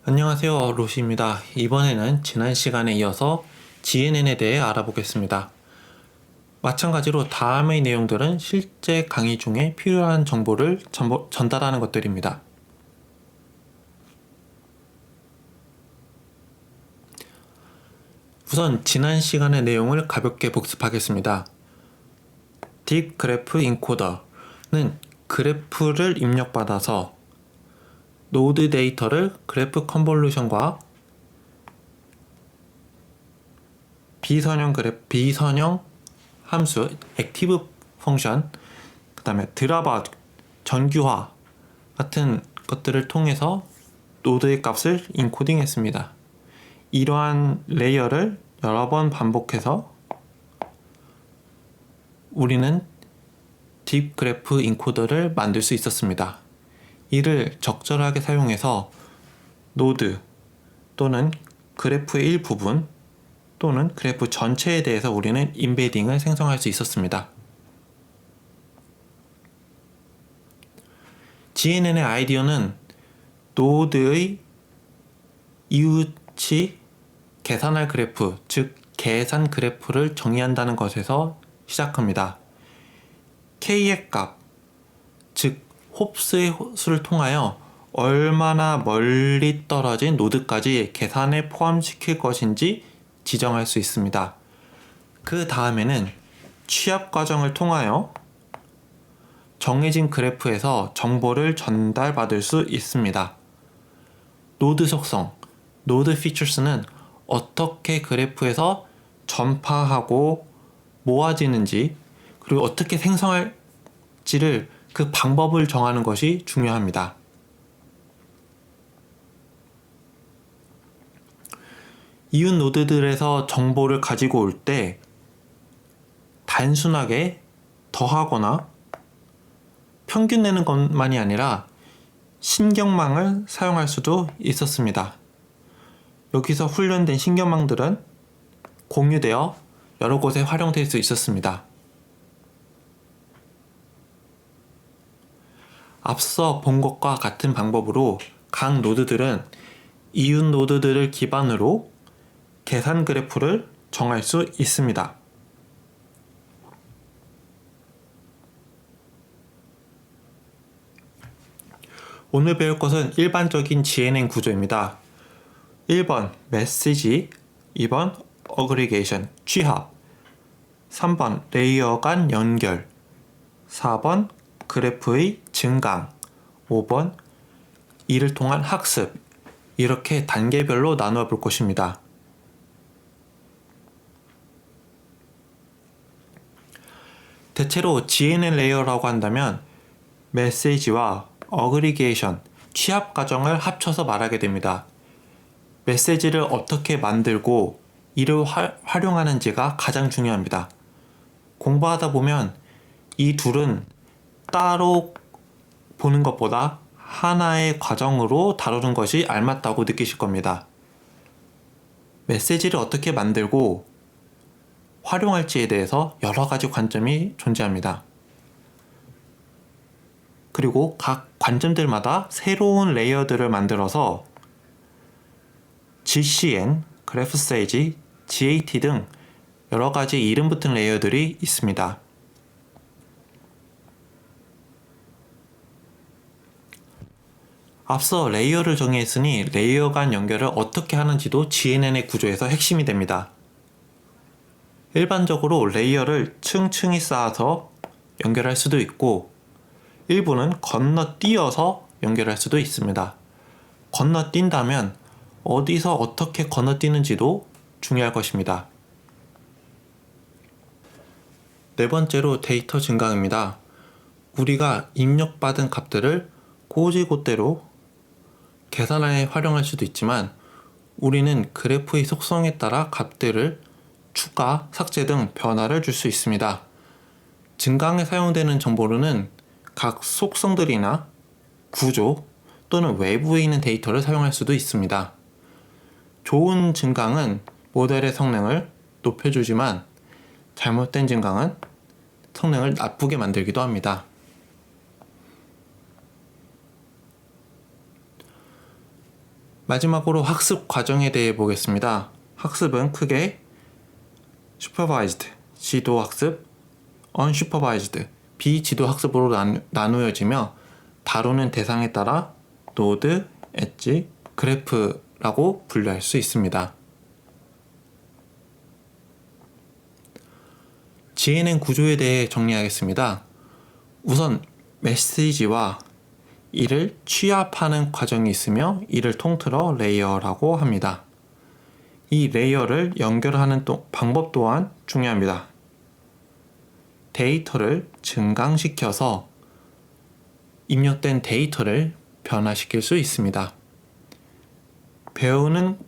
안녕하세요, 로시입니다. 이번에는 지난 시간에 이어서 GNN에 대해 알아보겠습니다. 마찬가지로 다음의 내용들은 실제 강의 중에 필요한 정보를 전달하는 것들입니다. 우선 지난 시간의 내용을 가볍게 복습하겠습니다. 딥 그래프 인코더는 그래프를 입력받아서 노드 데이터를 그래프 컨볼루션과 비선형 함수, 액티브 펑션, 그 다음에 드랍아웃, 정규화 같은 것들을 통해서 노드의 값을 인코딩 했습니다. 이러한 레이어를 여러 번 반복해서 우리는 딥 그래프 인코더를 만들 수 있었습니다. 이를 적절하게 사용해서 노드 또는 그래프의 일부분 또는 그래프 전체에 대해서 우리는 임베딩을 생성할 수 있었습니다. GNN의 아이디어는 노드의 이웃이 계산할 그래프, 즉 계산 그래프를 정의한다는 것에서 시작합니다. K의 값, 즉 홉스의 수를 통하여 얼마나 멀리 떨어진 노드까지 계산에 포함시킬 것인지 지정할 수 있습니다. 그 다음에는 취합 과정을 통하여 정해진 그래프에서 정보를 전달받을 수 있습니다. 노드 속성, 노드 피처스는 어떻게 그래프에서 전파하고 모아지는지 그리고 어떻게 생성할지를 그 방법을 정하는 것이 중요합니다. 이웃 노드들에서 정보를 가지고 올 때 단순하게 더하거나 평균 내는 것만이 아니라 신경망을 사용할 수도 있었습니다. 여기서 훈련된 신경망들은 공유되어 여러 곳에 활용될 수 있었습니다. 앞서 본 것과 같은 방법으로 각 노드들은 이웃 노드들을 기반으로 계산 그래프를 정할 수 있습니다. 오늘 배울 것은 일반적인 GNN 구조입니다. 1번 메시지, 2번 어그리게이션, 취합, 3번 레이어 간 연결, 4번 그래프의 증강, 5번 이를 통한 학습, 이렇게 단계별로 나누어 볼 것입니다. 대체로 GNN 레이어라고 한다면 메시지와 어그리게이션, 취합 과정을 합쳐서 말하게 됩니다. 메시지를 어떻게 만들고 이를 활용하는지가 가장 중요합니다. 공부하다 보면 이 둘은 따로 보는 것보다 하나의 과정으로 다루는 것이 알맞다고 느끼실 겁니다. 메시지를 어떻게 만들고 활용할지에 대해서 여러 가지 관점이 존재합니다. 그리고 각 관점들마다 새로운 레이어들을 만들어서 GCN, 그래프세이지, GAT 등 여러 가지 이름 붙은 레이어들이 있습니다. 앞서 레이어를 정의했으니 레이어 간 연결을 어떻게 하는지도 GNN의 구조에서 핵심이 됩니다. 일반적으로 레이어를 층층이 쌓아서 연결할 수도 있고 일부는 건너뛰어서 연결할 수도 있습니다. 건너뛴다면 어디서 어떻게 건너뛰는지도 중요할 것입니다. 네 번째로 데이터 증강입니다. 우리가 입력받은 값들을 고지고대로 계산에 활용할 수도 있지만 우리는 그래프의 속성에 따라 값들을 추가, 삭제 등 변화를 줄 수 있습니다. 증강에 사용되는 정보로는 각 속성들이나 구조 또는 외부에 있는 데이터를 사용할 수도 있습니다. 좋은 증강은 모델의 성능을 높여주지만 잘못된 증강은 성능을 나쁘게 만들기도 합니다. 마지막으로 학습 과정에 대해 보겠습니다. 학습은 크게 supervised, 지도 학습, unsupervised, 비지도 학습으로 나누어지며 다루는 대상에 따라 노드, 엣지, 그래프라고 분류할 수 있습니다. GNN 구조에 대해 정리하겠습니다. 우선 메시지와 이를 취합하는 과정이 있으며 이를 통틀어 레이어라고 합니다. 이 레이어를 연결하는 방법 또한 중요합니다. 데이터를 증강시켜서 입력된 데이터를 변화시킬 수 있습니다. 배우는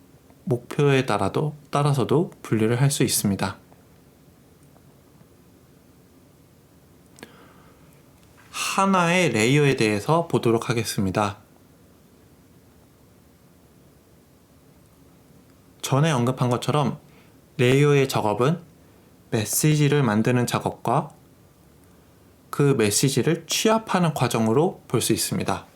목표에 따라서도 분류를 할 수 있습니다. 하나의 레이어에 대해서 보도록 하겠습니다. 전에 언급한 것처럼 레이어의 작업은 메시지를 만드는 작업과 그 메시지를 취합하는 과정으로 볼 수 있습니다.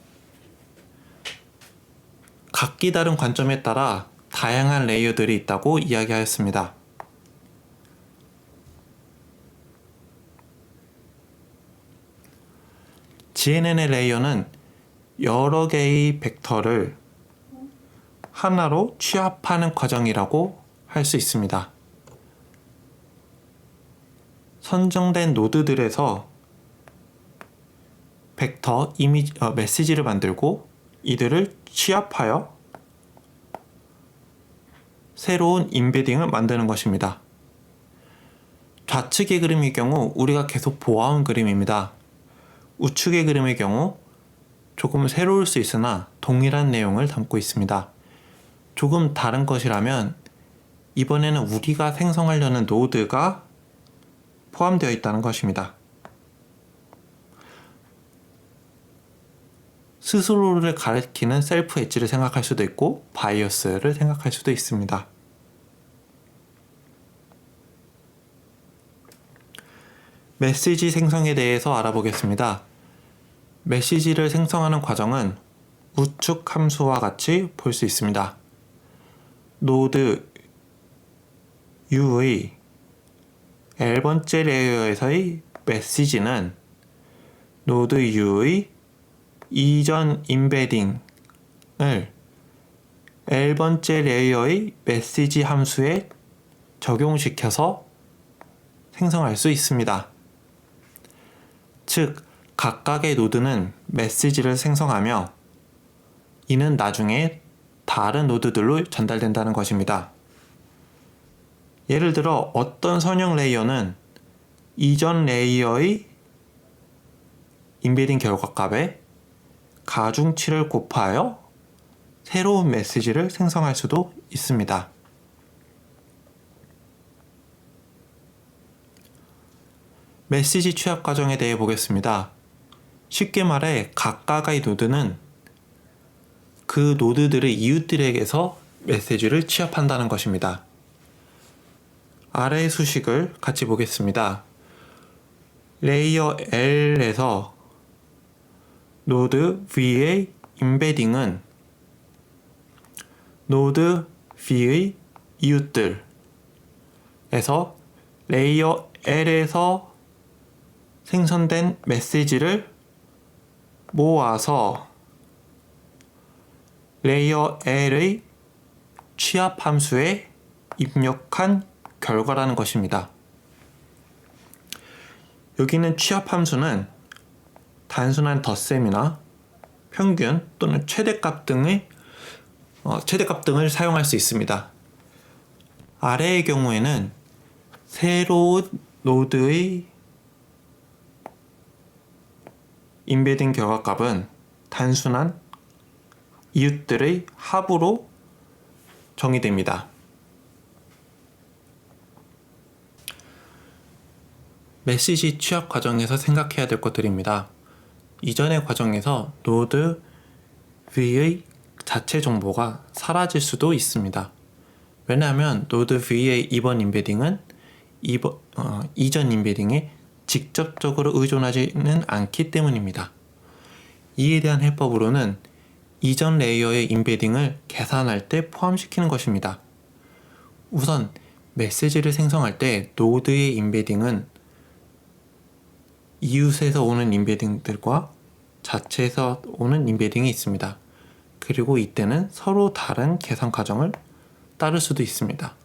각기 다른 관점에 따라 다양한 레이어들이 있다고 이야기하였습니다. GNN의 레이어는 여러 개의 벡터를 하나로 취합하는 과정이라고 할 수 있습니다. 선정된 노드들에서 벡터 메시지를 만들고 이들을 취합하여 새로운 임베딩을 만드는 것입니다. 좌측의 그림의 경우 우리가 계속 보아온 그림입니다. 우측의 그림의 경우 조금 새로울 수 있으나 동일한 내용을 담고 있습니다. 조금 다른 것이라면 이번에는 우리가 생성하려는 노드가 포함되어 있다는 것입니다. 스스로를 가리키는 셀프 엣지를 생각할 수도 있고 바이어스를 생각할 수도 있습니다. 메시지 생성에 대해서 알아보겠습니다. 메시지를 생성하는 과정은 우측 함수와 같이 볼 수 있습니다. 노드 U의 L번째 레이어에서의 메시지는 노드 U의 이전 임베딩을 L번째 레이어의 메시지 함수에 적용시켜서 생성할 수 있습니다. 즉, 각각의 노드는 메시지를 생성하며 이는 나중에 다른 노드들로 전달된다는 것입니다. 예를 들어 어떤 선형 레이어는 이전 레이어의 임베딩 결과값에 가중치를 곱하여 새로운 메시지를 생성할 수도 있습니다. 메시지 취합 과정에 대해 보겠습니다. 쉽게 말해 각각의 노드는 그 노드들의 이웃들에게서 메시지를 취합한다는 것입니다. 아래의 수식을 같이 보겠습니다. 레이어 L에서 노드 V의 임베딩은 노드 V의 이웃들에서 레이어 L에서 생성된 메시지를 모아서 레이어 L의 취합 함수에 입력한 결과라는 것입니다. 여기는 취합 함수는 단순한 덧셈이나 평균 또는 최대값 등을 사용할 수 있습니다. 아래의 경우에는 새로운 노드의 임베딩 결과값은 단순한 이웃들의 합으로 정의됩니다. 메시지 취합 과정에서 생각해야 될 것들입니다. 이전의 과정에서 노드 V의 자체 정보가 사라질 수도 있습니다. 왜냐하면 노드 V의 이번 임베딩은 이전 임베딩에 직접적으로 의존하지는 않기 때문입니다. 이에 대한 해법으로는 이전 레이어의 임베딩을 계산할 때 포함시키는 것입니다. 우선 메시지를 생성할 때 노드의 임베딩은 이웃에서 오는 임베딩들과 자체에서 오는 임베딩이 있습니다. 그리고 이때는 서로 다른 계산 과정을 따를 수도 있습니다.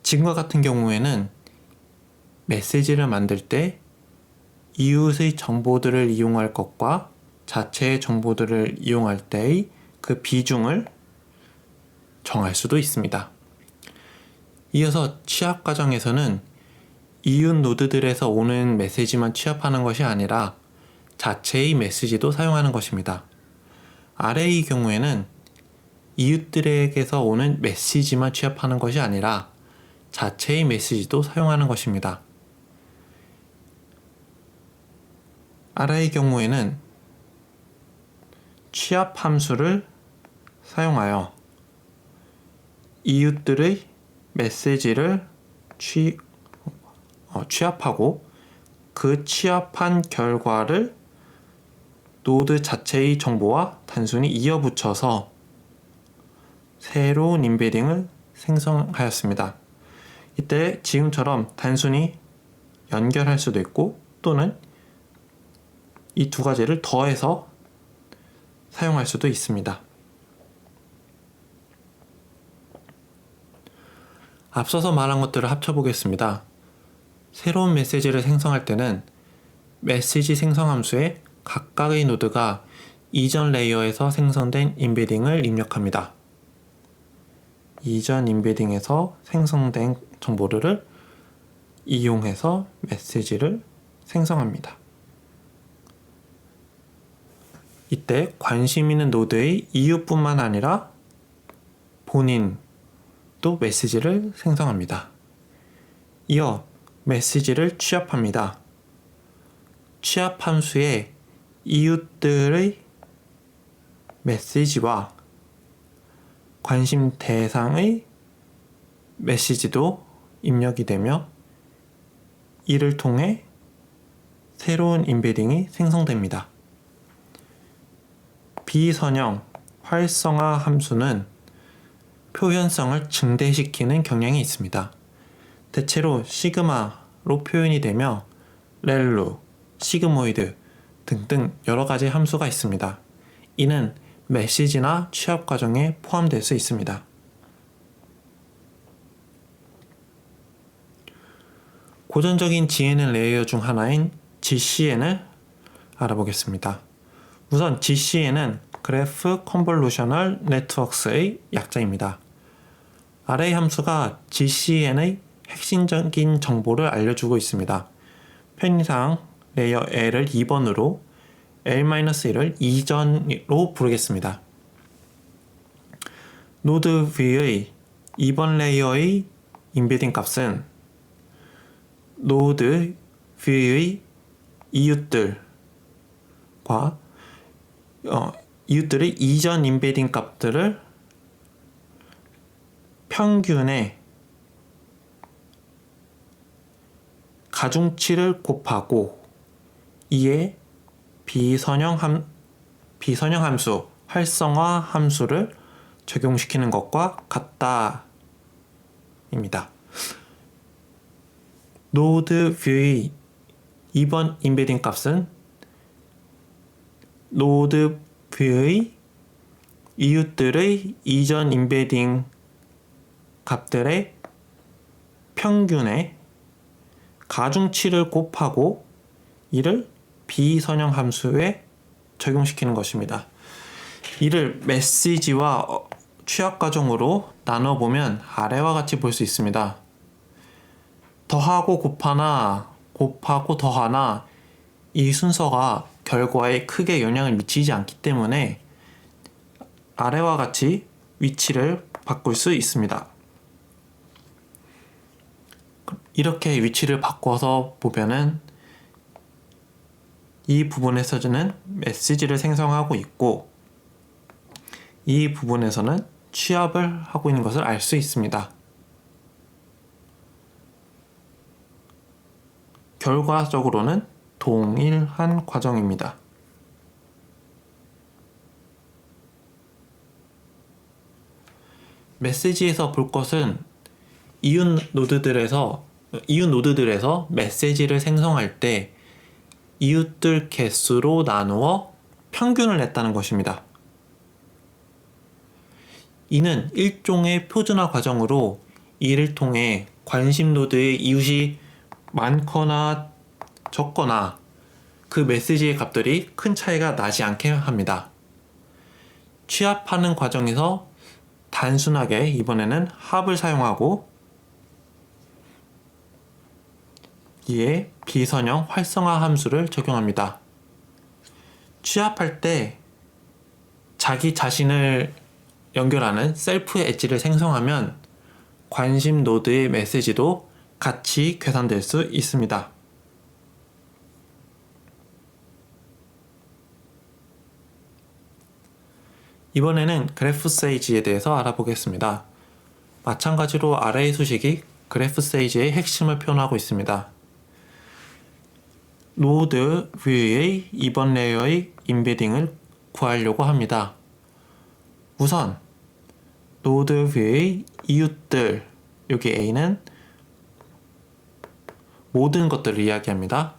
지금과 같은 경우에는 메시지를 만들 때 이웃의 정보들을 이용할 것과 자체의 정보들을 이용할 때의 그 비중을 정할 수도 있습니다. 이어서 취합 과정에서는 이웃 노드들에서 오는 메시지만 취합하는 것이 아니라 자체의 메시지도 사용하는 것입니다. 아래의 경우에는 이웃들에게서 오는 메시지만 취합하는 것이 아니라 자체의 메시지도 사용하는 것입니다. 아래의 경우에는 취합 함수를 사용하여 이웃들의 메시지를 취합하고 그 취합한 결과를 노드 자체의 정보와 단순히 이어붙여서 새로운 임베딩을 생성하였습니다. 이때 지금처럼 단순히 연결할 수도 있고 또는 이 두 가지를 더해서 사용할 수도 있습니다. 앞서서 말한 것들을 합쳐보겠습니다. 새로운 메시지를 생성할 때는 메시지 생성 함수에 각각의 노드가 이전 레이어에서 생성된 임베딩을 입력합니다. 이전 임베딩에서 생성된 정보를 이용해서 메시지를 생성합니다. 이때 관심 있는 노드의 이웃뿐만 아니라 본인도 메시지를 생성합니다. 이어 메시지를 취합합니다. 취합 함수에 이웃들의 메시지와 관심 대상의 메시지도 입력이 되며 이를 통해 새로운 임베딩이 생성됩니다. 비선형 활성화 함수는 표현성을 증대시키는 경향이 있습니다. 대체로 시그마로 표현이 되며 렐루, 시그모이드 등등 여러 가지 함수가 있습니다. 이는 메시지나 취합 과정에 포함될 수 있습니다. 고전적인 GNN 레이어 중 하나인 GCN을 알아보겠습니다. 우선 GCN은 그래프 컨볼루셔널 네트워크스의 약자입니다. 아래의 함수가 GCN의 핵심적인 정보를 알려주고 있습니다. 편의상 레이어 L을 2번으로 L-1을 2전으로 부르겠습니다. 노드 V의 2번 레이어의 임베딩 값은 노드 V의 이웃들과 이웃들의 이전 임베딩 값들을 평균의 가중치를 곱하고 이에 비선형 함수, 활성화 함수를 적용시키는 것과 같다 입니다. 노드 뷰의 2번 임베딩 값은 노드 뷰의 이웃들의 이전 임베딩 값들의 평균의 가중치를 곱하고 이를 비선형 함수에 적용시키는 것입니다. 이를 메시지와 취합 과정으로 나눠보면 아래와 같이 볼 수 있습니다. 더하고 곱하나, 곱하고 더하나 이 순서가 결과에 크게 영향을 미치지 않기 때문에 아래와 같이 위치를 바꿀 수 있습니다. 이렇게 위치를 바꿔서 보면은 이 부분에서는 메시지를 생성하고 있고 이 부분에서는 취합을 하고 있는 것을 알 수 있습니다. 결과적으로는 동일한 과정입니다. 메시지에서 볼 것은 이웃 노드들에서 메시지를 생성할 때 이웃들 개수로 나누어 평균을 냈다는 것입니다. 이는 일종의 표준화 과정으로 이를 통해 관심 노드의 이웃이 많거나 적거나 그 메시지의 값들이 큰 차이가 나지 않게 합니다. 취합하는 과정에서 단순하게 이번에는 합을 사용하고 이에 비선형 활성화 함수를 적용합니다. 취합할 때 자기 자신을 연결하는 셀프 엣지를 생성하면 관심 노드의 메시지도 같이 계산될 수 있습니다. 이번에는 그래프 세이지에 대해서 알아보겠습니다. 마찬가지로 아래의 수식이 그래프 세이지의 핵심을 표현하고 있습니다. 노드 뷰의 이번 레이어의 임베딩을 구하려고 합니다. 우선 노드 뷰의 이웃들, 여기 A는 모든 것들을 이야기합니다.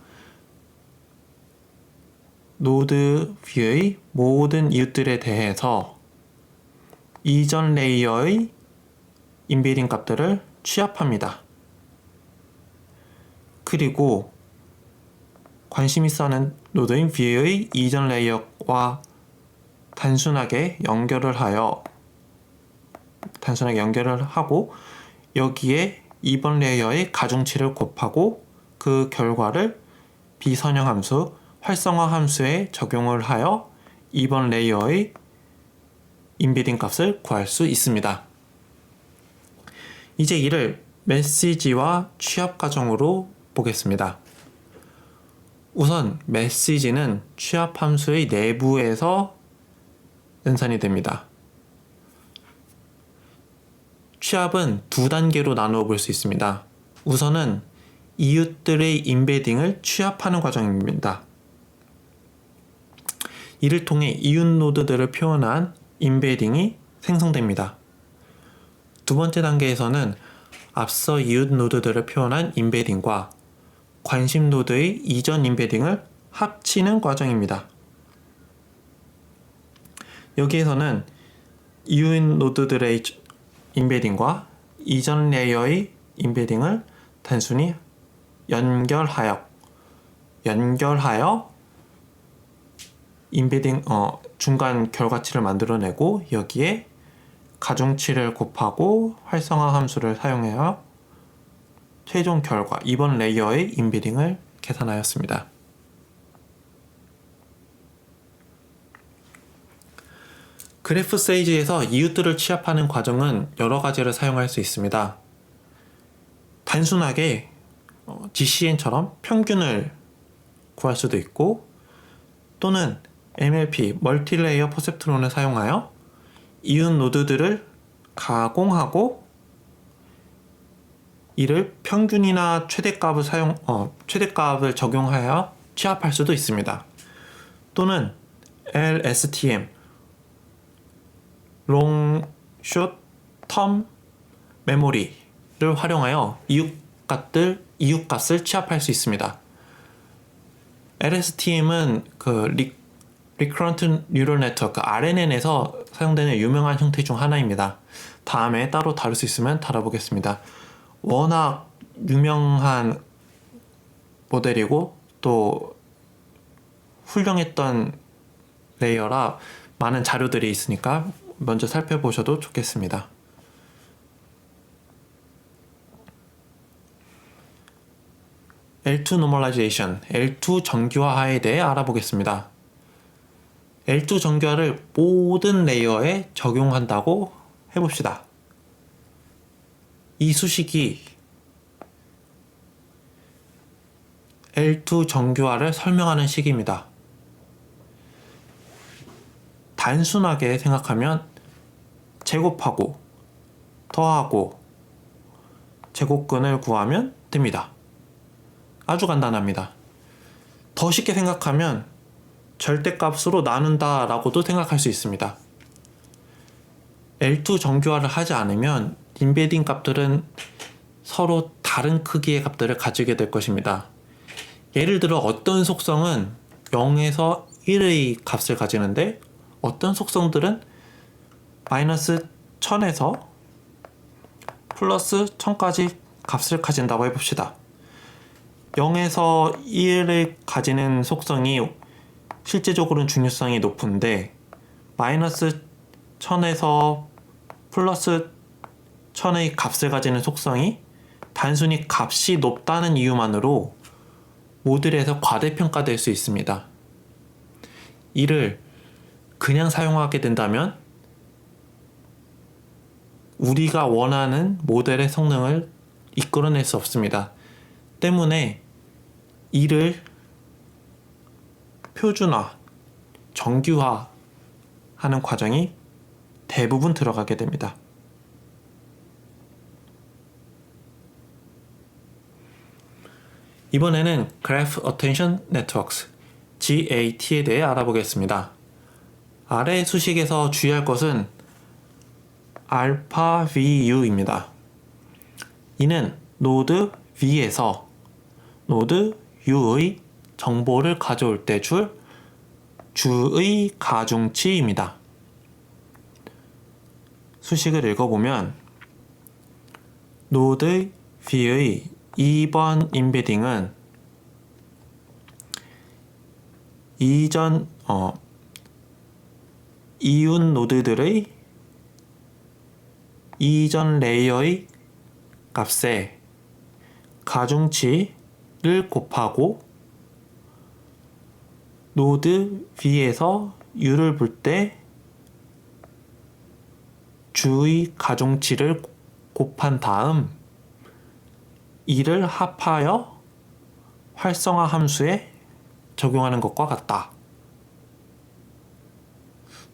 노드 뷰의 모든 이웃들에 대해서 이전 레이어의 임베딩 값들을 취합합니다. 그리고 관심 있어 하는 노드인 뷰의 이전 레이어와 단순하게 연결을 하고 여기에 이번 레이어의 가중치를 곱하고 그 결과를 비선형 함수 활성화 함수에 적용을 하여 이번 레이어의 임베딩 값을 구할 수 있습니다. 이제 이를 메시지와 취합 과정으로 보겠습니다. 우선 메시지는 취합 함수의 내부에서 연산이 됩니다. 취합은 두 단계로 나누어 볼 수 있습니다. 우선은 이웃들의 임베딩을 취합하는 과정입니다. 이를 통해 이웃 노드들을 표현한 임베딩이 생성됩니다. 두 번째 단계에서는 앞서 이웃 노드들을 표현한 임베딩과 관심 노드의 이전 임베딩을 합치는 과정입니다. 여기에서는 이웃 노드들의 임베딩과 이전 레이어의 임베딩을 단순히 연결하여 임베딩 중간 결과치를 만들어내고 여기에 가중치를 곱하고 활성화 함수를 사용하여 최종 결과 이번 레이어의 임베딩을 계산하였습니다. 그래프 세이지에서 이웃들을 취합하는 과정은 여러 가지를 사용할 수 있습니다. 단순하게 GCN처럼 평균을 구할 수도 있고 또는 MLP 멀티레이어 퍼셉트론을 사용하여 이웃 노드들을 가공하고 이를 평균이나 최대값을 적용하여 취합할 수도 있습니다. 또는 LSTM Long Short Term Memory를 활용하여 이웃값을 취합할 수 있습니다. LSTM은 Recurrent Neural Network RNN에서 사용되는 유명한 형태 중 하나입니다. 다음에 따로 다룰 수 있으면 다뤄보겠습니다. 워낙 유명한 모델이고 또 훌륭했던 레이어라 많은 자료들이 있으니까 먼저 살펴보셔도 좋겠습니다. L2 Normalization, L2 정규화에 대해 알아보겠습니다. L2 정규화를 모든 레이어에 적용한다고 해봅시다. 이 수식이 L2 정규화를 설명하는 식입니다. 단순하게 생각하면 제곱하고 더하고 제곱근을 구하면 됩니다. 아주 간단합니다. 더 쉽게 생각하면 절대값으로 나눈다 라고도 생각할 수 있습니다. L2 정규화를 하지 않으면 인베딩 값들은 서로 다른 크기의 값들을 가지게 될 것입니다. 예를 들어 어떤 속성은 0에서 1의 값을 가지는데 어떤 속성들은 마이너스 1000에서 플러스 1000까지 값을 가진다고 해봅시다. 0에서 1을 가지는 속성이 실제적으로는 중요성이 높은데 마이너스 1000에서 플러스 1000의 값을 가지는 속성이 단순히 값이 높다는 이유만으로 모듈에서 과대평가될 수 있습니다. 이를 그냥 사용하게 된다면 우리가 원하는 모델의 성능을 이끌어낼 수 없습니다. 때문에 이를 표준화, 정규화 하는 과정이 대부분 들어가게 됩니다. 이번에는 Graph Attention Networks, GAT에 대해 알아보겠습니다. 아래 수식에서 주의할 것은 알파 VU입니다. 이는 노드 V에서 노드 U의 정보를 가져올 때 줄 주의 가중치입니다. 수식을 읽어보면 노드 V의 2번 인베딩은 이웃 노드들의 이전 레이어의 값에 가중치를 곱하고 노드 V에서 U를 볼 때 주의 가중치를 곱한 다음 이를 합하여 활성화 함수에 적용하는 것과 같다.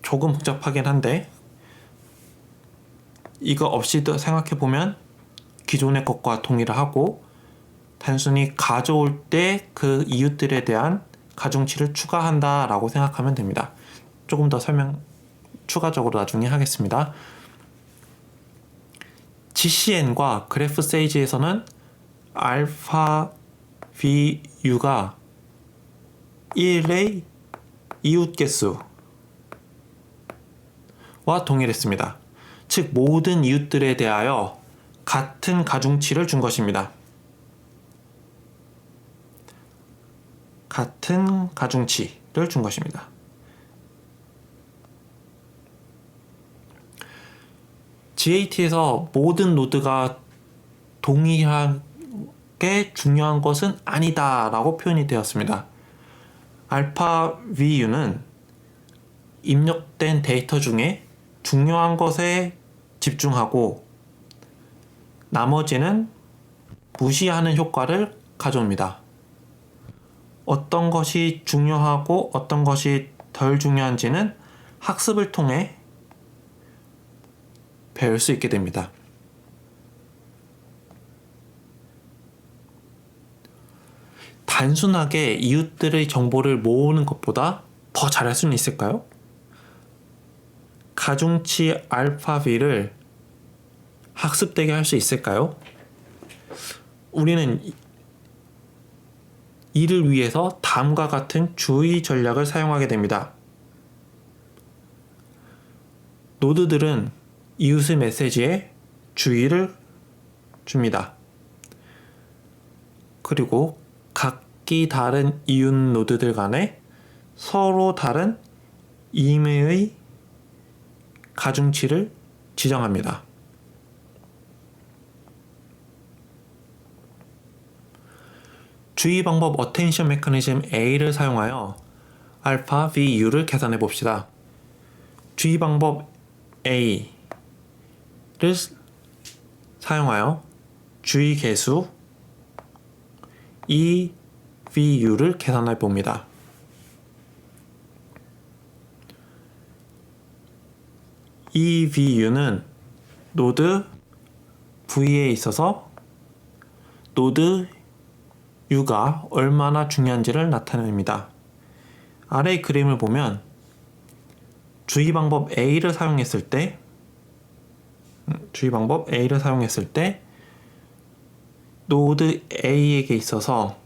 조금 복잡하긴 한데 이거 없이도 생각해보면 기존의 것과 동일하고 단순히 가져올 때 그 이웃들에 대한 가중치를 추가한다 라고 생각하면 됩니다. 조금 더 설명 추가적으로 나중에 하겠습니다. GCN과 그래프 세이지에서는 알파 VU가 1의 이웃 개수와 동일했습니다. 즉 모든 이웃들에 대하여 같은 가중치를 준 것입니다. 같은 가중치를 준 것입니다. GAT에서 모든 노드가 동일하게 중요한 것은 아니다 라고 표현이 되었습니다. 알파 VU는 입력된 데이터 중에 중요한 것에 집중하고 나머지는 무시하는 효과를 가져옵니다. 어떤 것이 중요하고 어떤 것이 덜 중요한지는 학습을 통해 배울 수 있게 됩니다. 단순하게 이웃들의 정보를 모으는 것보다 더 잘할 수는 있을까요? 가중치 알파 V를 학습되게 할 수 있을까요? 우리는 이를 위해서 다음과 같은 주의 전략을 사용하게 됩니다. 노드들은 이웃의 메시지에 주의를 줍니다. 그리고 각기 다른 이웃 노드들 간에 서로 다른 임의의 가중치를 지정합니다. 주의 방법 어텐션 메커니즘 A를 사용하여 알파 VU를 계산해 봅시다. 주의 방법 A를 사용하여 주의 개수 VU를 계산해 봅니다. VU는 노드 V에 있어서 노드 U가 얼마나 중요한지를 나타냅니다. 아래 그림을 보면 주의 방법 A를 사용했을 때 주의 방법 A를 사용했을 때 노드 A에게 있어서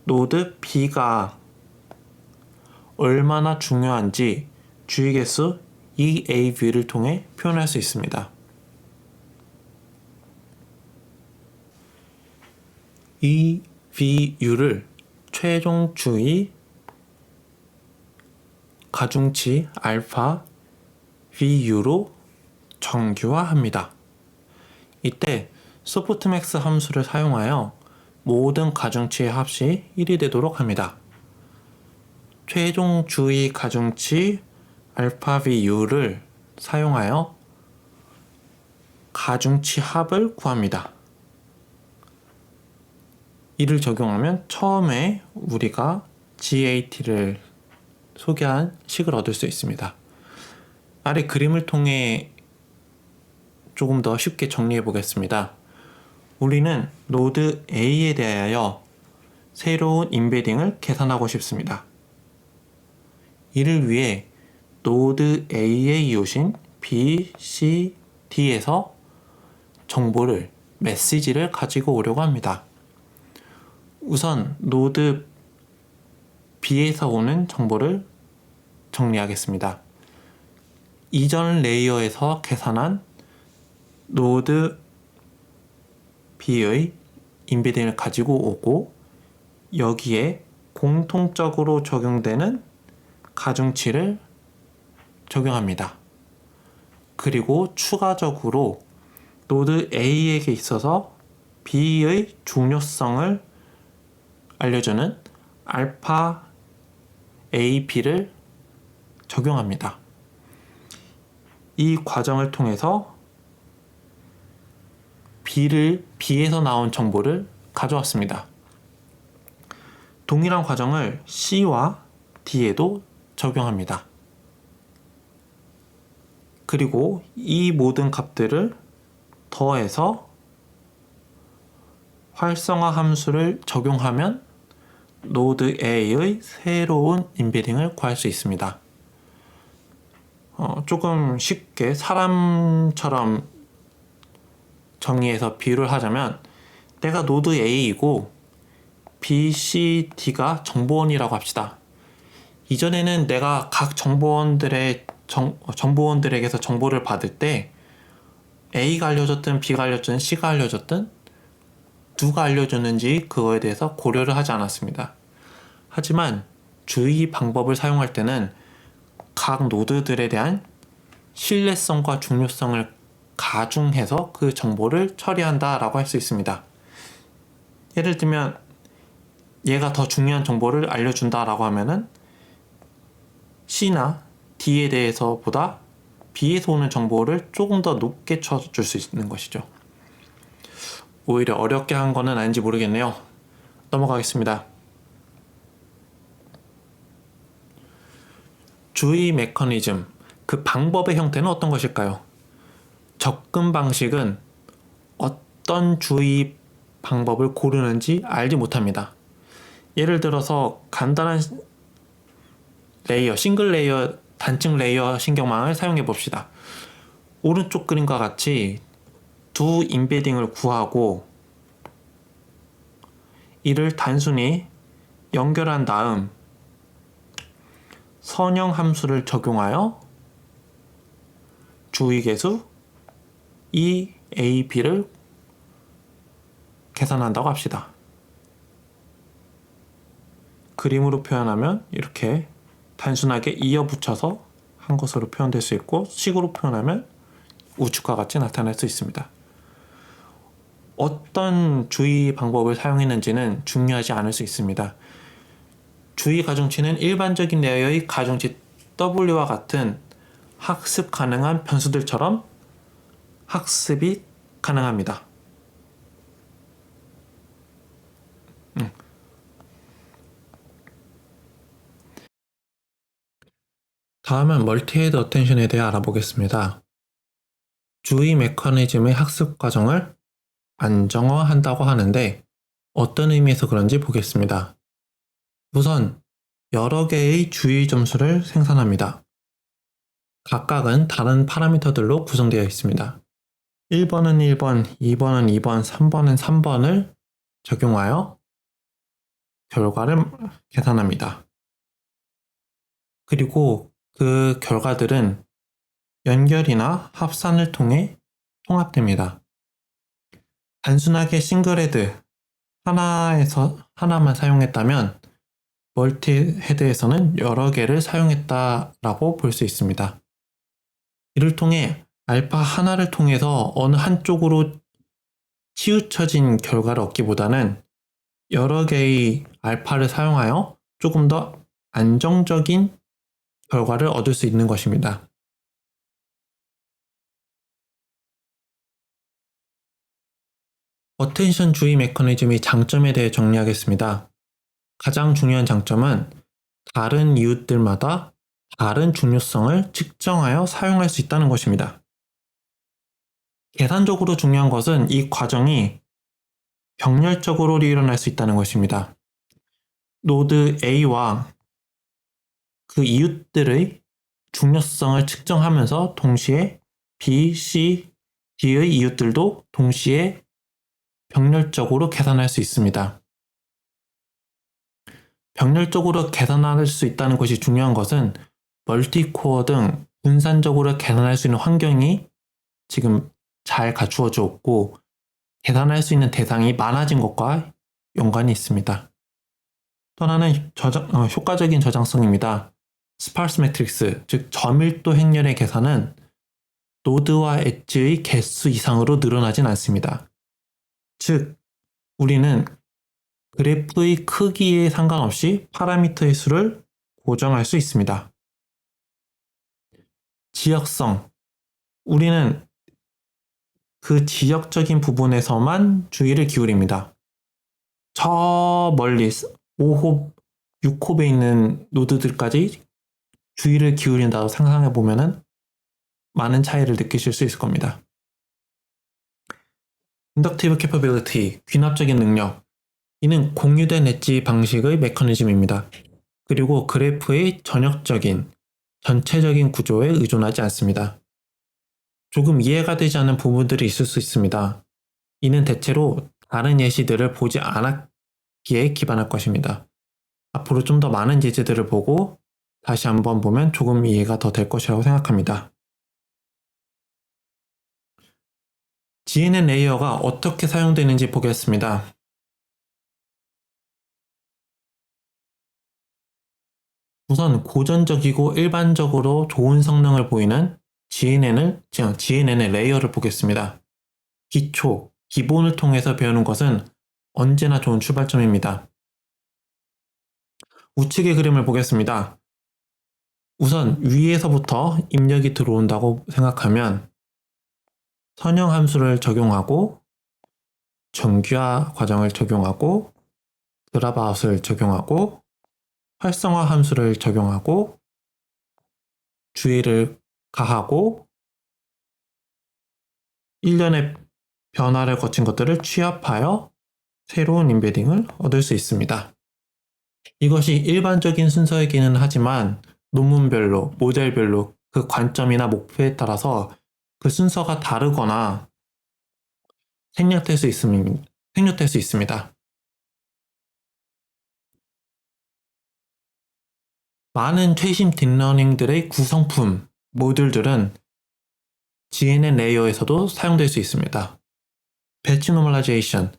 노드 B가 얼마나 중요한지 주의 개수 이 A 뷰를 통해 표현할 수 있습니다. 이 VU를 최종 주의 가중치 알파 VU로 정규화합니다. 이때 소프트맥스 함수를 사용하여 모든 가중치의 합이 1이 되도록 합니다. 최종 주의 가중치 알파 VU를 사용하여 가중치 합을 구합니다. 이를 적용하면 처음에 우리가 GAT를 소개한 식을 얻을 수 있습니다. 아래 그림을 통해 조금 더 쉽게 정리해 보겠습니다. 우리는 노드 A에 대하여 새로운 임베딩을 계산하고 싶습니다. 이를 위해 노드 A의 이웃인 B, C, D에서 정보를, 메시지를 가지고 오려고 합니다. 우선 노드 B에서 오는 정보를 정리하겠습니다. 이전 레이어에서 계산한 노드 B의 임베딩을 가지고 오고 여기에 공통적으로 적용되는 가중치를 적용합니다. 그리고 추가적으로 노드 A에게 있어서 B의 중요성을 알려주는 알파 AP를 적용합니다. 이 과정을 통해서 B에서 나온 정보를 가져왔습니다. 동일한 과정을 C와 D에도 적용합니다. 그리고 이 모든 값들을 더해서 활성화 함수를 적용하면 노드 A의 새로운 임베딩을 구할 수 있습니다. 조금 쉽게 사람처럼 정의해서 비유를 하자면 내가 노드 A이고 B, C, D가 정보원이라고 합시다. 이전에는 내가 각 정보원들에게서 정보를 받을 때 A가 알려줬든 B가 알려줬든 C가 알려줬든 누가 알려줬는지 그거에 대해서 고려를 하지 않았습니다. 하지만 주의 방법을 사용할 때는 각 노드들에 대한 신뢰성과 중요성을 가중해서 그 정보를 처리한다라고 할 수 있습니다. 예를 들면 얘가 더 중요한 정보를 알려준다라고 하면은 C나 D에 대해서보다 B에서 오는 정보를 조금 더 높게 쳐줄 수 있는 것이죠. 오히려 어렵게 한 거는 아닌지 모르겠네요. 넘어가겠습니다. 주의 메커니즘, 그 방법의 형태는 어떤 것일까요? 접근 방식은 어떤 주의 방법을 고르는지 알지 못합니다. 예를 들어서 간단한 레이어, 싱글 레이어, 단층 레이어 신경망을 사용해 봅시다. 오른쪽 그림과 같이 두 임베딩을 구하고 이를 단순히 연결한 다음 선형 함수를 적용하여 주의계수 EAB를 계산한다고 합시다. 그림으로 표현하면 이렇게 단순하게 이어 붙여서 한 것으로 표현될 수 있고 식으로 표현하면 우측과 같이 나타날 수 있습니다. 어떤 주의 방법을 사용했는지는 중요하지 않을 수 있습니다. 주의 가중치는 일반적인 레이어의 가중치 W와 같은 학습 가능한 변수들처럼 학습이 가능합니다. 다음은 멀티헤드 어텐션에 대해 알아보겠습니다. 주의 메커니즘의 학습 과정을 안정화한다고 하는데 어떤 의미에서 그런지 보겠습니다. 우선 여러 개의 주의 점수를 생산합니다. 각각은 다른 파라미터들로 구성되어 있습니다. 1번은 1번, 2번은 2번, 3번은 3번을 적용하여 결과를 계산합니다. 그리고 그 결과들은 연결이나 합산을 통해 통합됩니다. 단순하게 싱글헤드 하나만 사용했다면 멀티헤드에서는 여러 개를 사용했다라고 볼 수 있습니다. 이를 통해 알파 하나를 통해서 어느 한쪽으로 치우쳐진 결과를 얻기보다는 여러 개의 알파를 사용하여 조금 더 안정적인 결과를 얻을 수 있는 것입니다. 어텐션 주의 메커니즘의 장점에 대해 정리하겠습니다. 가장 중요한 장점은 다른 이웃들마다 다른 중요성을 측정하여 사용할 수 있다는 것입니다. 계산적으로 중요한 것은 이 과정이 병렬적으로 일어날 수 있다는 것입니다. 노드 A와 그 이웃들의 중요성을 측정하면서 동시에 B, C, D의 이웃들도 동시에 병렬적으로 계산할 수 있습니다. 병렬적으로 계산할 수 있다는 것이 중요한 것은 멀티코어 등 분산적으로 계산할 수 있는 환경이 지금 잘 갖추어져 있고 계산할 수 있는 대상이 많아진 것과 연관이 있습니다. 또 하나는 효과적인 저장성입니다. 스파스 매트릭스, 즉 저밀도 행렬의 계산은 노드와 엣지의 개수 이상으로 늘어나진 않습니다. 즉, 우리는 그래프의 크기에 상관없이 파라미터의 수를 고정할 수 있습니다. 지역성, 우리는 그 지역적인 부분에서만 주의를 기울입니다. 저 멀리 5홉, 6홉에 있는 노드들까지 주의를 기울인다고 상상해 보면은 많은 차이를 느끼실 수 있을 겁니다. Inductive Capability, 귀납적인 능력. 이는 공유된 엣지 방식의 메커니즘입니다. 그리고 그래프의 전체적인 구조에 의존하지 않습니다. 조금 이해가 되지 않는 부분들이 있을 수 있습니다. 이는 대체로 다른 예시들을 보지 않았기에 기반할 것입니다. 앞으로 좀 더 많은 예제들을 보고 다시 한번 보면 조금 이해가 더 될 것이라고 생각합니다. GNN 레이어가 어떻게 사용되는지 보겠습니다. 우선 고전적이고 일반적으로 좋은 성능을 보이는 GNN의 레이어를 보겠습니다. 기본을 통해서 배우는 것은 언제나 좋은 출발점입니다. 우측의 그림을 보겠습니다. 우선 위에서부터 입력이 들어온다고 생각하면 선형 함수를 적용하고 정규화 과정을 적용하고 드랍아웃을 적용하고 활성화 함수를 적용하고 주의를 가하고 일련의 변화를 거친 것들을 취합하여 새로운 임베딩을 얻을 수 있습니다. 이것이 일반적인 순서이기는 하지만 논문별로, 모델별로 그 관점이나 목표에 따라서 그 순서가 다르거나 생략될 수 있습니다. 많은 최신 딥러닝들의 구성품, 모듈들은 GNN 레이어에서도 사용될 수 있습니다. 배치 노멀라이제이션,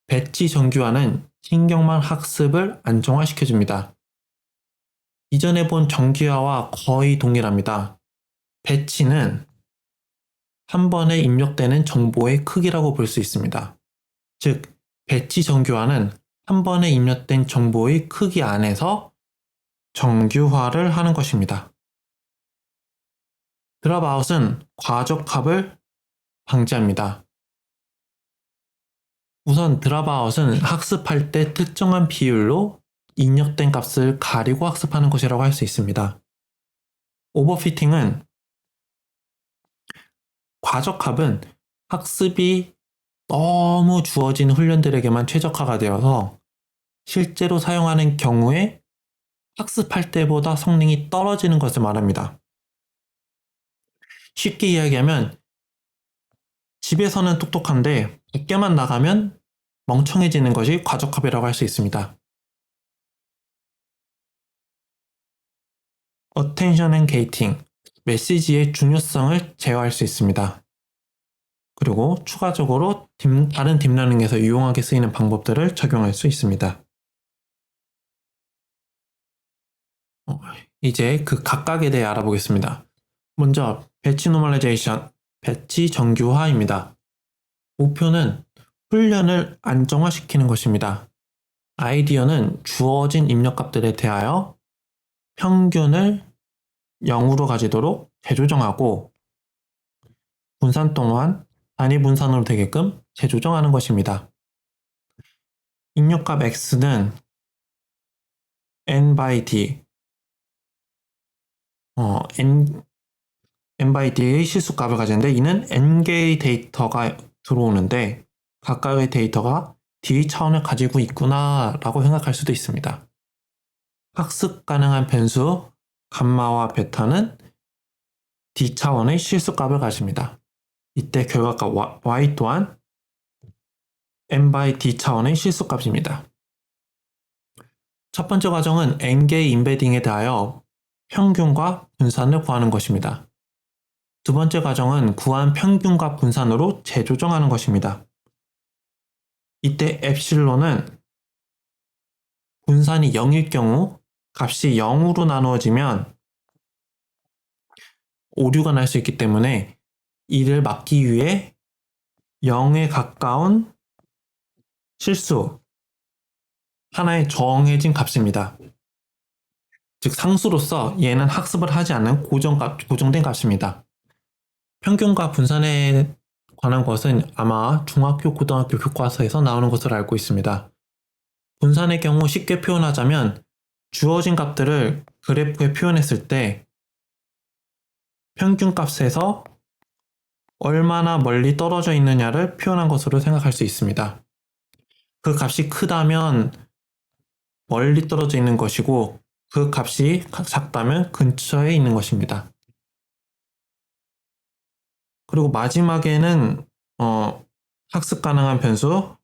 배치 정규화는 신경망 학습을 안정화시켜줍니다. 이전에 본 정규화와 거의 동일합니다. 배치는 한 번에 입력되는 정보의 크기라고 볼 수 있습니다. 즉, 배치 정규화는 한 번에 입력된 정보의 크기 안에서 정규화를 하는 것입니다. 드랍아웃은 과적합을 방지합니다. 우선 드랍아웃은 학습할 때 특정한 비율로 입력된 값을 가리고 학습하는 것이라고 할 수 있습니다. 오버피팅은 과적합은 학습이 너무 주어진 훈련들에게만 최적화가 되어서 실제로 사용하는 경우에 학습할 때보다 성능이 떨어지는 것을 말합니다. 쉽게 이야기하면 집에서는 똑똑한데 밖에만 나가면 멍청해지는 것이 과적합이라고 할 수 있습니다. Attention and gating, 메시지의 중요성을 제어할 수 있습니다. 그리고 추가적으로 다른 딥러닝에서 유용하게 쓰이는 방법들을 적용할 수 있습니다. 이제 그 각각에 대해 알아보겠습니다. 먼저 배치 노멀라이제이션, 배치 정규화입니다. 목표는 훈련을 안정화시키는 것입니다. 아이디어는 주어진 입력값들에 대하여 평균을 0으로 가지도록 재조정하고 분산 또한 단위 분산으로 되게끔 재조정하는 것입니다. 입력값 x는 n by d, n by d의 실수값을 가지는데 이는 n개의 데이터가 들어오는데 각각의 데이터가 d 차원을 가지고 있구나 라고 생각할 수도 있습니다. 학습 가능한 변수 감마와 베타는 d 차원의 실수값을 가집니다. 이때 결과값 y 또한 n by d 차원의 실수값입니다. 첫 번째 과정은 n개의 인베딩에 대하여 평균과 분산을 구하는 것입니다. 두 번째 과정은 구한 평균과 분산으로 재조정하는 것입니다. 이때 엡실론은 분산이 0일 경우 값이 0으로 나누어지면 오류가 날 수 있기 때문에 이를 막기 위해 0에 가까운 실수, 하나의 정해진 값입니다. 즉 상수로서 얘는 학습을 하지 않는 고정된 값입니다. 평균과 분산에 관한 것은 아마 중학교, 고등학교 교과서에서 나오는 것으로 알고 있습니다. 분산의 경우 쉽게 표현하자면 주어진 값들을 그래프에 표현했을 때 평균값에서 얼마나 멀리 떨어져 있느냐를 표현한 것으로 생각할 수 있습니다. 그 값이 크다면 멀리 떨어져 있는 것이고 그 값이 작다면 근처에 있는 것입니다. 그리고 마지막에는 학습 가능한 변수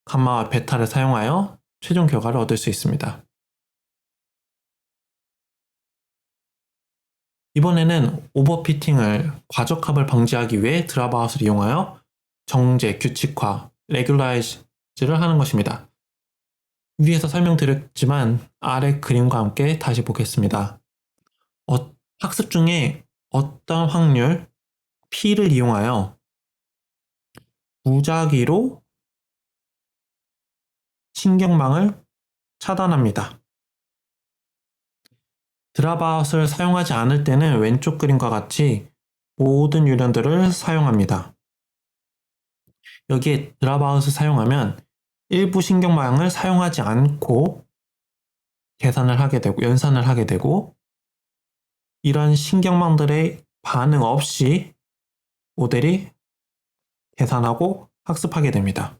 감마와 베타를 사용하여 최종 결과를 얻을 수 있습니다. 이번에는 오버피팅을 과적합을 방지하기 위해 드랍아웃을 이용하여 정제, 규칙화, 레귤라이즈를 하는 것입니다. 위에서 설명드렸지만 아래 그림과 함께 다시 보겠습니다. 학습 중에 어떤 확률 P를 이용하여 무작위로 신경망을 차단합니다. 드랍아웃을 사용하지 않을 때는 왼쪽 그림과 같이 모든 유련들을 사용합니다. 여기에 드랍아웃을 사용하면 일부 신경망을 사용하지 않고 계산을 하게 되고 연산을 하게 되고 이런 신경망들의 반응 없이 모델이 계산하고 학습하게 됩니다.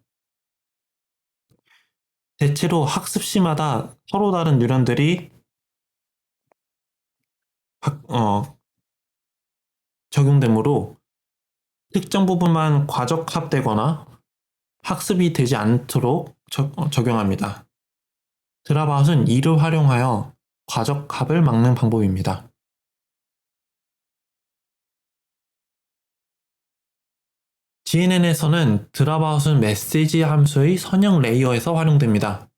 대체로 학습 시마다 서로 다른 뉴런들이 적용되므로 특정 부분만 과적합되거나 학습이 되지 않도록 적용합니다. 드랍아웃은 이를 활용하여 과적합을 막는 방법입니다. GNN에서는 드랍아웃은 메시지 함수의 선형 레이어에서 활용됩니다.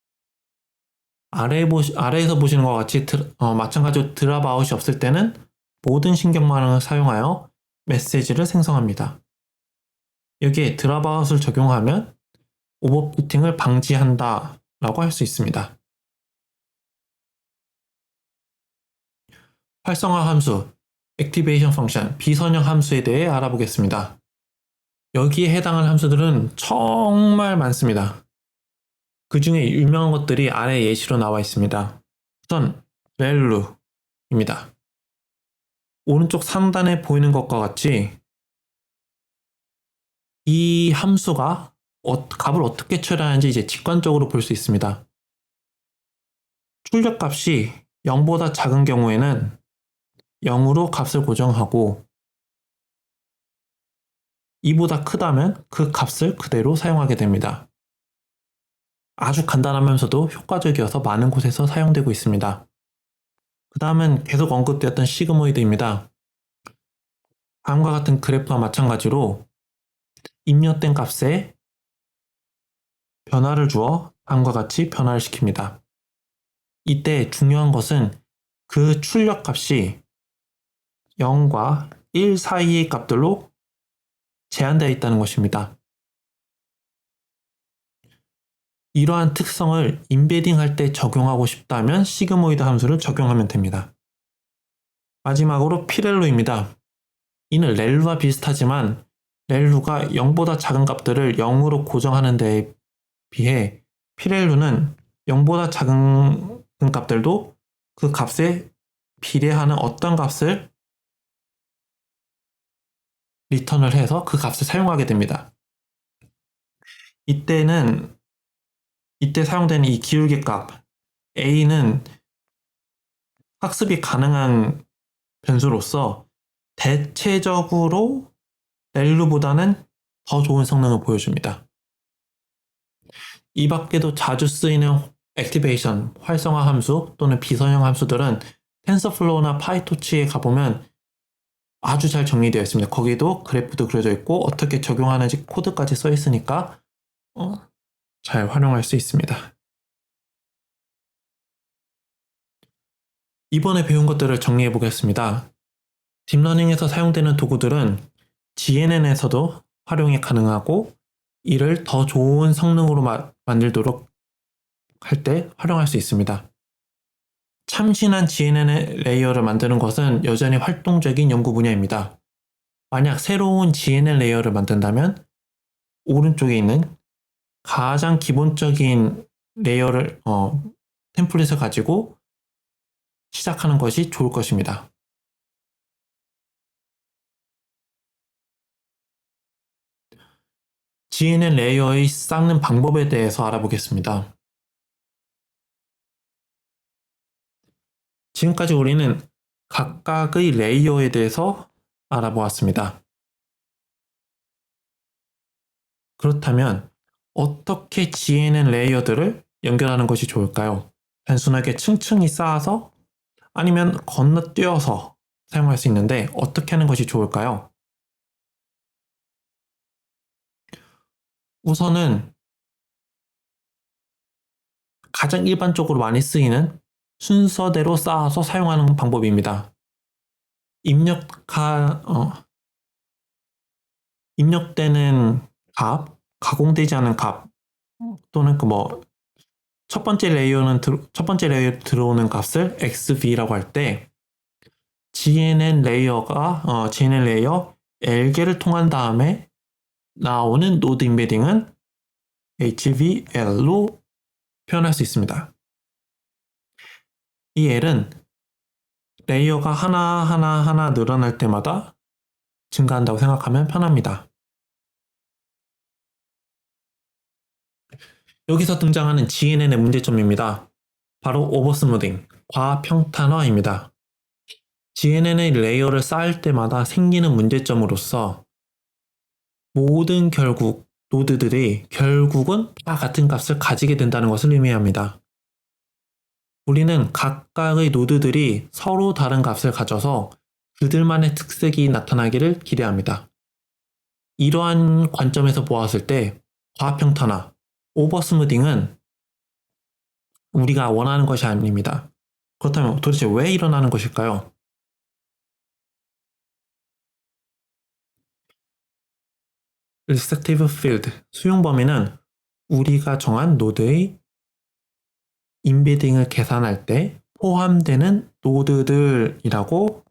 아래에서 보시는 것과 같이 마찬가지로 드랍아웃이 없을 때는 모든 신경망을 사용하여 메시지를 생성합니다. 여기에 드랍아웃을 적용하면 오버피팅을 방지한다 라고 할 수 있습니다. 활성화 함수, 액티베이션 펑션, 비선형 함수에 대해 알아보겠습니다. 여기에 해당할 함수들은 정말 많습니다. 그 중에 유명한 것들이 아래 예시로 나와 있습니다. 우선 value입니다. 오른쪽 상단에 보이는 것과 같이 이 함수가 값을 어떻게 처리하는지 이제 직관적으로 볼 수 있습니다. 출력값이 0보다 작은 경우에는 0으로 값을 고정하고 2보다 크다면 그 값을 그대로 사용하게 됩니다. 아주 간단하면서도 효과적이어서 많은 곳에서 사용되고 있습니다. 그 다음은 계속 언급되었던 시그모이드입니다. 다음과 같은 그래프와 마찬가지로 입력된 값에 변화를 주어 다음과 같이 변화를 시킵니다. 이때 중요한 것은 그 출력 값이 0과 1 사이의 값들로 제한되어 있다는 것입니다. 이러한 특성을 인베딩 할 때 적용하고 싶다면 시그모이드 함수를 적용하면 됩니다. 마지막으로 피렐로입니다. 이는 렐루와 비슷하지만 렐루가 0보다 작은 값들을 0으로 고정하는 데에 비해 피렐루는 0보다 작은 값들도 그 값에 비례하는 어떤 값을 리턴을 해서 그 값을 사용하게 됩니다. 이때 사용되는 이 기울기 값 a는 학습이 가능한 변수로서 대체적으로 렐루보다는 더 좋은 성능을 보여줍니다. 이 밖에도 자주 쓰이는 액티베이션, 활성화 함수 또는 비선형 함수들은 텐서플로우나 파이토치에 가보면 아주 잘 정리되어 있습니다. 거기도 그래프도 그려져 있고 어떻게 적용하는지 코드까지 써 있으니까 잘 활용할 수 있습니다. 이번에 배운 것들을 정리해 보겠습니다. 딥러닝에서 사용되는 도구들은 GNN에서도 활용이 가능하고 이를 더 좋은 성능으로 만들도록 할 때 활용할 수 있습니다. 참신한 GNN 레이어를 만드는 것은 여전히 활동적인 연구 분야입니다. 만약 새로운 GNN 레이어를 만든다면 오른쪽에 있는 가장 기본적인 레이어를 템플릿을 가지고 시작하는 것이 좋을 것입니다. GNN 레이어의 쌓는 방법에 대해서 알아보겠습니다. 지금까지 우리는 각각의 레이어에 대해서 알아보았습니다. 그렇다면 어떻게 GNN 레이어들을 연결하는 것이 좋을까요? 단순하게 층층이 쌓아서 아니면 건너뛰어서 사용할 수 있는데 어떻게 하는 것이 좋을까요? 우선은 가장 일반적으로 많이 쓰이는 순서대로 쌓아서 사용하는 방법입니다. 입력되는 값, 가공되지 않은 값 또는 첫 번째 레이어 들어오는 값을 XV라고 할 때 GNN 레이어 LG를 통한 다음에 나오는 노드 임베딩은 HVL로 표현할 수 있습니다. 이 L은 레이어가 하나 늘어날 때마다 증가한다고 생각하면 편합니다. 여기서 등장하는 GNN의 문제점입니다. 바로 오버스무딩, 과평탄화입니다. GNN의 레이어를 쌓을 때마다 생기는 문제점으로서 모든 노드들이 결국은 다 같은 값을 가지게 된다는 것을 의미합니다. 우리는 각각의 노드들이 서로 다른 값을 가져서 그들만의 특색이 나타나기를 기대합니다. 이러한 관점에서 보았을 때 과평탄화, 오버스무딩은 우리가 원하는 것이 아닙니다. 그렇다면 도대체 왜 일어나는 것일까요? Restrictive Field, 수용 범위는 우리가 정한 노드의 임베딩을 계산할 때 포함되는 노드들이라고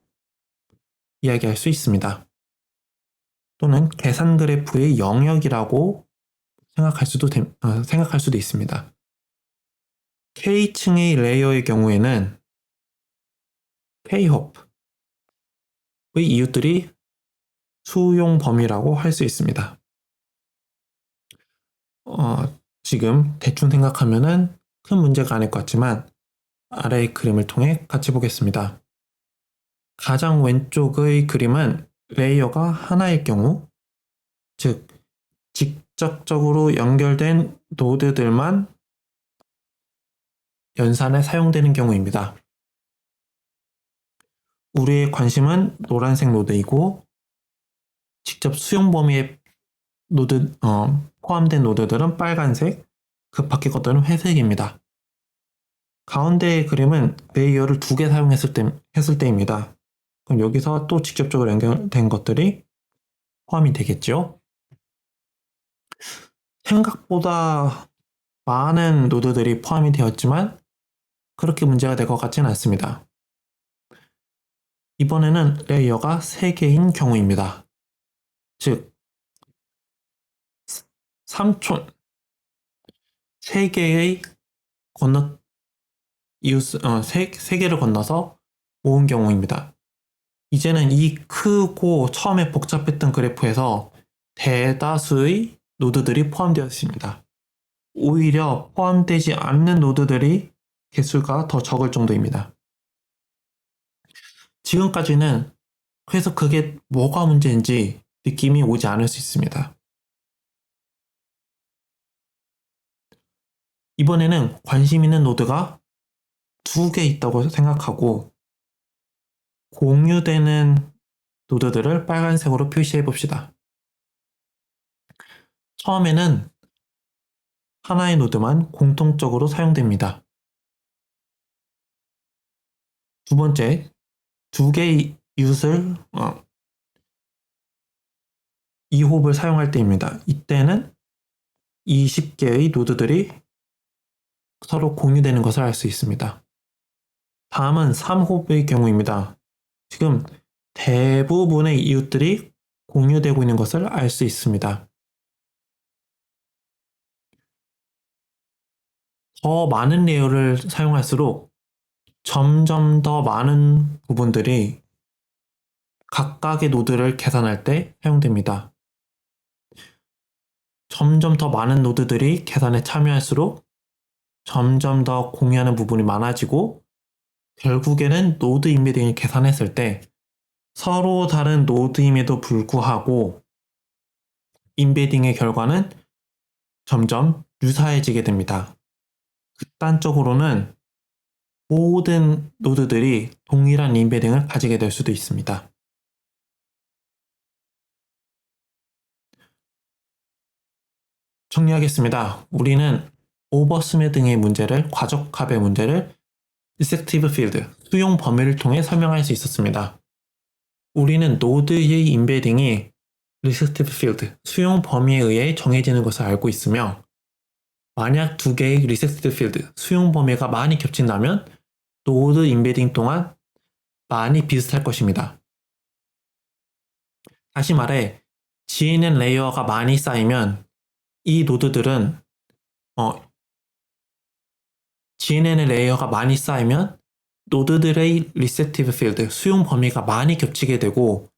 이야기할 수 있습니다. 또는 계산 그래프의 영역이라고 생각할 수도 있습니다. K층의 레이어의 경우에는 K-hop의 이웃들이 수용 범위라고 할 수 있습니다. 지금 대충 생각하면은 큰 문제가 아닐 것 같지만 아래의 그림을 통해 같이 보겠습니다. 가장 왼쪽의 그림은 레이어가 하나일 경우 즉 직접적으로 연결된 노드들만 연산에 사용되는 경우입니다. 우리의 관심은 노란색 노드이고 직접 수용 범위에 포함된 노드들은 빨간색, 그 밖의 것들은 회색입니다. 가운데의 그림은 레이어를 2개 사용했을 때입니다. 그럼 여기서 또 직접적으로 연결된 것들이 포함이 되겠죠. 생각보다 많은 노드들이 포함이 되었지만 그렇게 문제가 될 것 같지는 않습니다. 이번에는 레이어가 3개인 경우입니다. 즉 3촌 3개의 세 개를 건너서 모은 경우입니다. 이제는 이 크고 처음에 복잡했던 그래프에서 대다수의 노드들이 포함되어 있습니다. 오히려 포함되지 않는 노드들이 개수가 더 적을 정도입니다. 지금까지는 그래서 그게 뭐가 문제인지 느낌이 오지 않을 수 있습니다. 이번에는 관심 있는 노드가 2개 있다고 생각하고 공유되는 노드들을 빨간색으로 표시해 봅시다. 처음에는 하나의 노드만 공통적으로 사용됩니다. 두 번째, 2개의 이홉을 사용할 때입니다. 이때는 20개의 노드들이 서로 공유되는 것을 알 수 있습니다. 다음은 3홉의 경우입니다. 지금 대부분의 이웃들이 공유되고 있는 것을 알 수 있습니다. 더 많은 레이어를 사용할수록 점점 더 많은 부분들이 각각의 노드를 계산할 때 사용됩니다. 점점 더 많은 노드들이 계산에 참여할수록 점점 더 공유하는 부분이 많아지고 결국에는 노드 인베딩을 계산했을 때 서로 다른 노드임에도 불구하고 인베딩의 결과는 점점 유사해지게 됩니다. 극단적으로는 모든 노드들이 동일한 인베딩을 가지게 될 수도 있습니다. 정리하겠습니다. 우리는 오버스매딩의 문제를, 과적합의 문제를 Resective Field, 수용 범위를 통해 설명할 수 있었습니다. 우리는 노드의 인베딩이 Resective Field, 수용 범위에 의해 정해지는 것을 알고 있으며 만약 2개의 Resective Field, 수용 범위가 많이 겹친다면 노드 인베딩 동안 많이 비슷할 것입니다. 다시 말해 GNN 레이어가 많이 쌓이면 이 노드들은 GNN의 레이어가 많이 쌓이면 노드들의 Resective Field, 수용 범위가 많이 겹치게 되고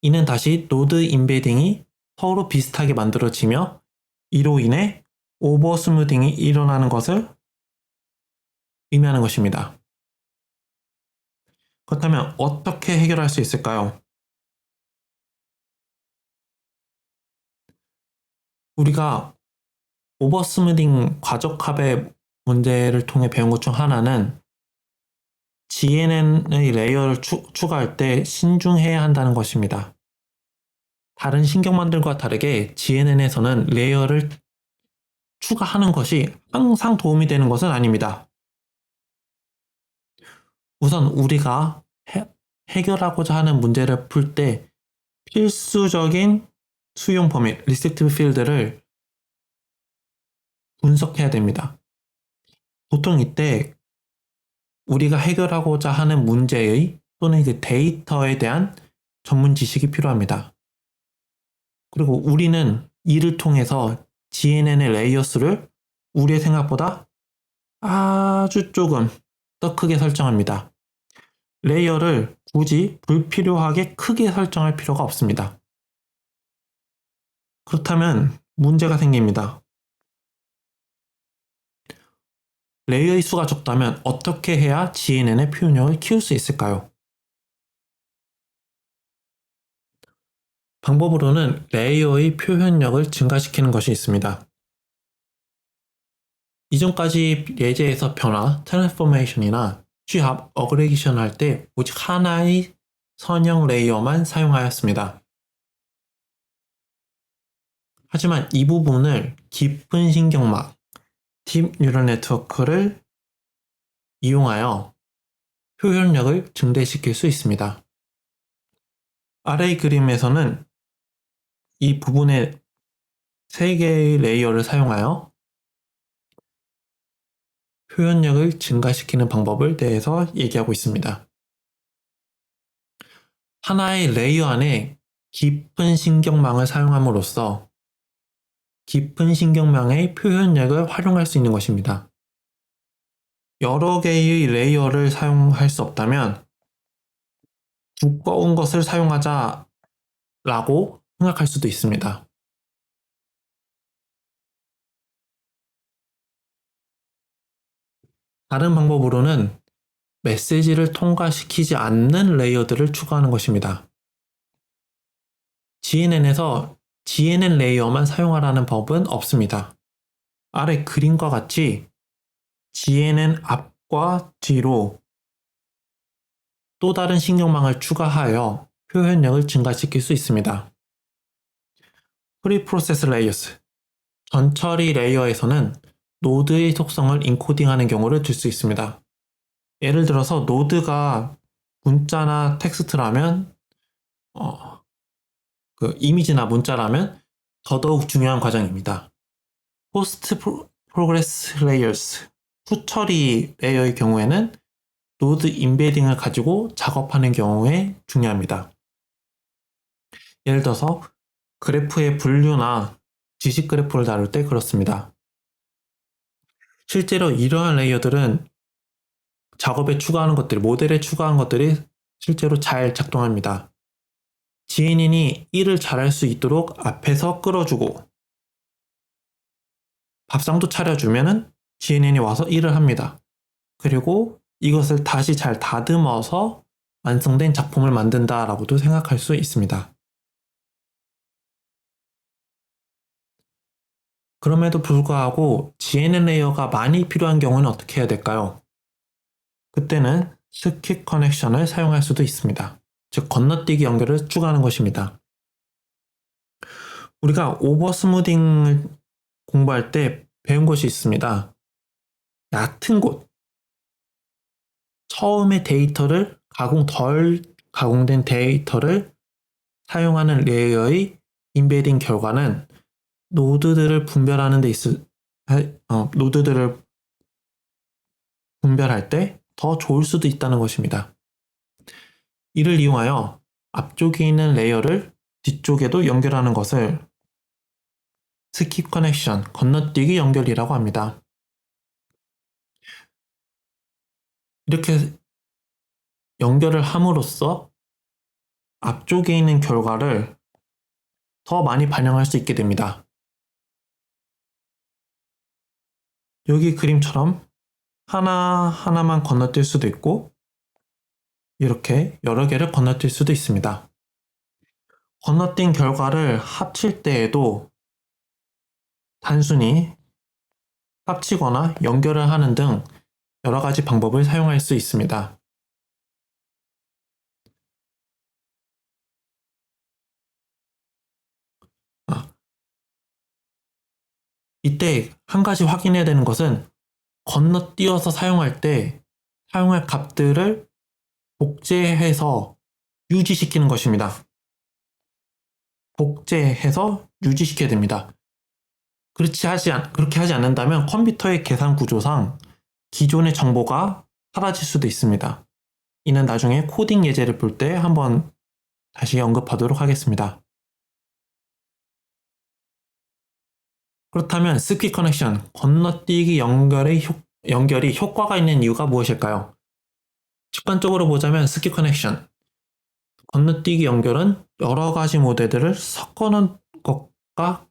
이는 다시 노드 인베딩이 서로 비슷하게 만들어지며 이로 인해 오버스무딩이 일어나는 것을 의미하는 것입니다. 그렇다면 어떻게 해결할 수 있을까요? 우리가 오버스무딩 과적합의 문제를 통해 배운 것 중 하나는 GNN의 레이어를 추가할 때 신중해야 한다는 것입니다. 다른 신경망들과 다르게 GNN에서는 레이어를 추가하는 것이 항상 도움이 되는 것은 아닙니다. 우선 우리가 해결하고자 하는 문제를 풀 때 필수적인 수용 범위, Resective Field를 분석해야 됩니다. 보통 이때 우리가 해결하고자 하는 문제의 또는 그 데이터에 대한 전문 지식이 필요합니다. 그리고 우리는 이를 통해서 GNN의 레이어 수를 우리의 생각보다 아주 조금 더 크게 설정합니다. 레이어를 굳이 불필요하게 크게 설정할 필요가 없습니다. 그렇다면 문제가 생깁니다. 레이어의 수가 적다면 어떻게 해야 GNN의 표현력을 키울 수 있을까요? 방법으로는 레이어의 표현력을 증가시키는 것이 있습니다. 이전까지 예제에서 변화, 트랜스포메이션이나 취합, 어그레기션 할 때 오직 하나의 선형 레이어만 사용하였습니다. 하지만 이 부분을 깊은 신경막, 딥 뉴럴 네트워크를 이용하여 표현력을 증대시킬 수 있습니다. 아래의 그림에서는 이 부분에 3개의 레이어를 사용하여 표현력을 증가시키는 방법을 대해서 얘기하고 있습니다. 하나의 레이어 안에 깊은 신경망을 사용함으로써 깊은 신경망의 표현력을 활용할 수 있는 것입니다. 여러 개의 레이어를 사용할 수 없다면 두꺼운 것을 사용하자라고 생각할 수도 있습니다. 다른 방법으로는 메시지를 통과시키지 않는 레이어들을 추가하는 것입니다. GNN에서 GNN 레이어만 사용하라는 법은 없습니다. 아래 그림과 같이 GNN 앞과 뒤로 또 다른 신경망을 추가하여 표현력을 증가시킬 수 있습니다. 프리프로세스 레이어스, 전처리 레이어에서는 노드의 속성을 인코딩하는 경우를 들 수 있습니다. 예를 들어서 노드가 문자나 텍스트라면 이미지나 문자라면 더더욱 중요한 과정입니다. 포스트 프로그레스 레이어스, 후처리 레이어의 경우에는 노드 임베딩을 가지고 작업하는 경우에 중요합니다. 예를 들어서 그래프의 분류나 지식 그래프를 다룰 때 그렇습니다. 실제로 이러한 레이어들은 작업에 추가하는 것들이, 모델에 추가한 것들이 실제로 잘 작동합니다. GNN이 일을 잘할 수 있도록 앞에서 끌어주고 밥상도 차려주면은 GNN이 와서 일을 합니다. 그리고 이것을 다시 잘 다듬어서 완성된 작품을 만든다라고도 생각할 수 있습니다. 그럼에도 불구하고 GNN 레이어가 많이 필요한 경우는 어떻게 해야 될까요? 그때는 스킵 커넥션을 사용할 수도 있습니다. 즉 건너뛰기 연결을 추가하는 것입니다. 우리가 오버 스무딩을 공부할 때 배운 것이 있습니다. 얕은 곳, 처음에 데이터를 덜 가공된 데이터를 사용하는 레이어의 인베딩 결과는 노드들을 분별하는 데 노드들을 분별할 때 더 좋을 수도 있다는 것입니다. 이를 이용하여 앞쪽에 있는 레이어를 뒤쪽에도 연결하는 것을 스킵 커넥션, 건너뛰기 연결이라고 합니다. 이렇게 연결을 함으로써 앞쪽에 있는 결과를 더 많이 반영할 수 있게 됩니다. 여기 그림처럼 하나하나만 건너뛸 수도 있고 이렇게 여러 개를 건너뛸 수도 있습니다. 건너뛴 결과를 합칠 때에도 단순히 합치거나 연결을 하는 등 여러 가지 방법을 사용할 수 있습니다. 이때 한 가지 확인해야 되는 것은 건너뛰어서 사용할 때 사용할 값들을 복제해서 유지시키는 것입니다. 복제해서 유지시켜야 됩니다. 그렇게 하지 않는다면 컴퓨터의 계산 구조상 기존의 정보가 사라질 수도 있습니다. 이는 나중에 코딩 예제를 볼 때 한번 다시 언급하도록 하겠습니다. 그렇다면 스퀴 커넥션, 건너뛰기 연결이 효과가 있는 이유가 무엇일까요? 직관적으로 보자면 스퀴 커넥션, 건너뛰기 연결은 여러 가지 모델들을 섞어놓은 것과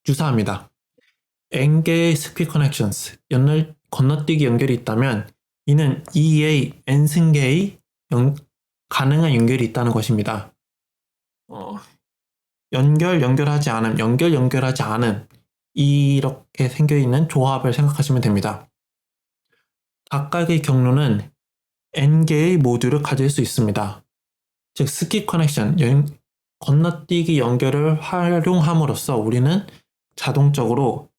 유사합니다. n개의 스퀴 커넥션스, 건너뛰기 연결이 있다면 이는 2의 n승계의 가능한 연결이 있다는 것입니다. 연결하지 않음, 연결하지 않음, 이렇게 생겨있는 조합을 생각하시면 됩니다. 각각의 경로는 n개의 모듈을 가질 수 있습니다. 즉, 스킵 커넥션, 건너뛰기 연결을 활용함으로써 우리는 자동적으로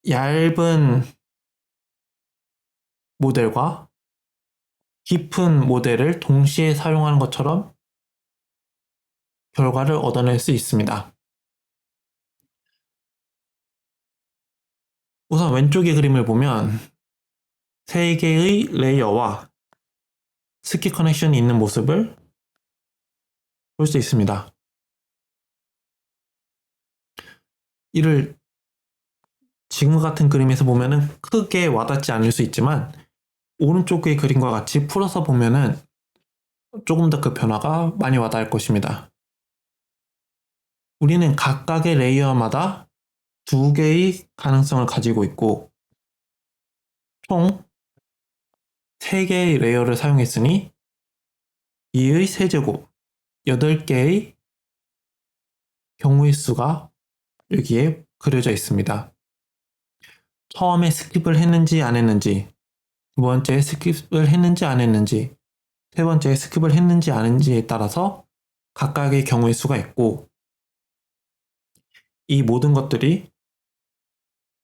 얇은 모델과 깊은 모델을 동시에 사용하는 것처럼 결과를 얻어낼 수 있습니다. 우선 왼쪽의 그림을 보면 3개의 레이어와 스킵 커넥션이 있는 모습을 볼 수 있습니다. 이를 지금 같은 그림에서 보면은 크게 와닿지 않을 수 있지만 오른쪽의 그림과 같이 풀어서 보면은 조금 더 그 변화가 많이 와닿을 것입니다. 우리는 각각의 레이어마다 2개의 가능성을 가지고 있고 총 3개의 레이어를 사용했으니 2의 세제곱 8개의 경우의 수가 여기에 그려져 있습니다. 처음에 스킵을 했는지 안 했는지, 두 번째 스킵을 했는지 안 했는지, 세 번째 스킵을 했는지 안 했는지에 따라서 각각의 경우의 수가 있고 이 모든 것들이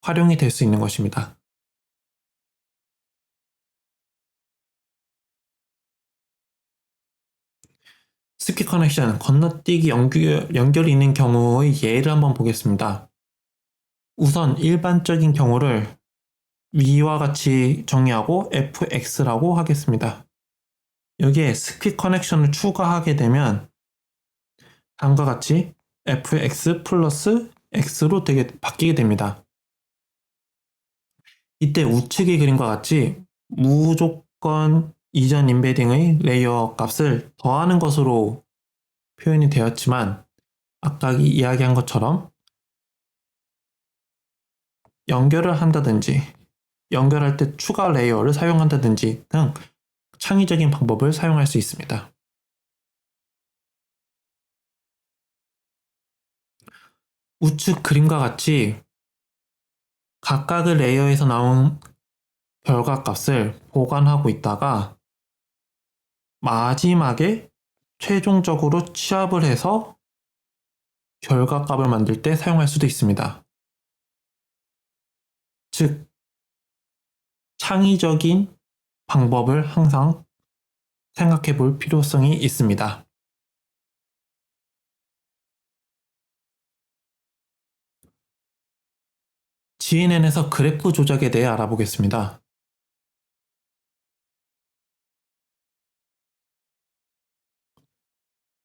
활용이 될 수 있는 것입니다. 스킵 커넥션, 건너뛰기 연결이 있는 경우의 예를 한번 보겠습니다. 우선 일반적인 경우를 위와 같이 정의하고 fx라고 하겠습니다. 여기에 스킵 커넥션을 추가하게 되면 다음과 같이 fx 플러스 x로 바뀌게 됩니다. 이때 우측의 그림과 같이 무조건 이전 임베딩의 레이어 값을 더하는 것으로 표현이 되었지만 아까 이야기한 것처럼 연결을 한다든지 연결할 때 추가 레이어를 사용한다든지 등 창의적인 방법을 사용할 수 있습니다. 우측 그림과 같이 각각의 레이어에서 나온 결과값을 보관하고 있다가 마지막에 최종적으로 취합을 해서 결과값을 만들 때 사용할 수도 있습니다. 즉, 창의적인 방법을 항상 생각해 볼 필요성이 있습니다. GNN에서 그래프 조작에 대해 알아보겠습니다.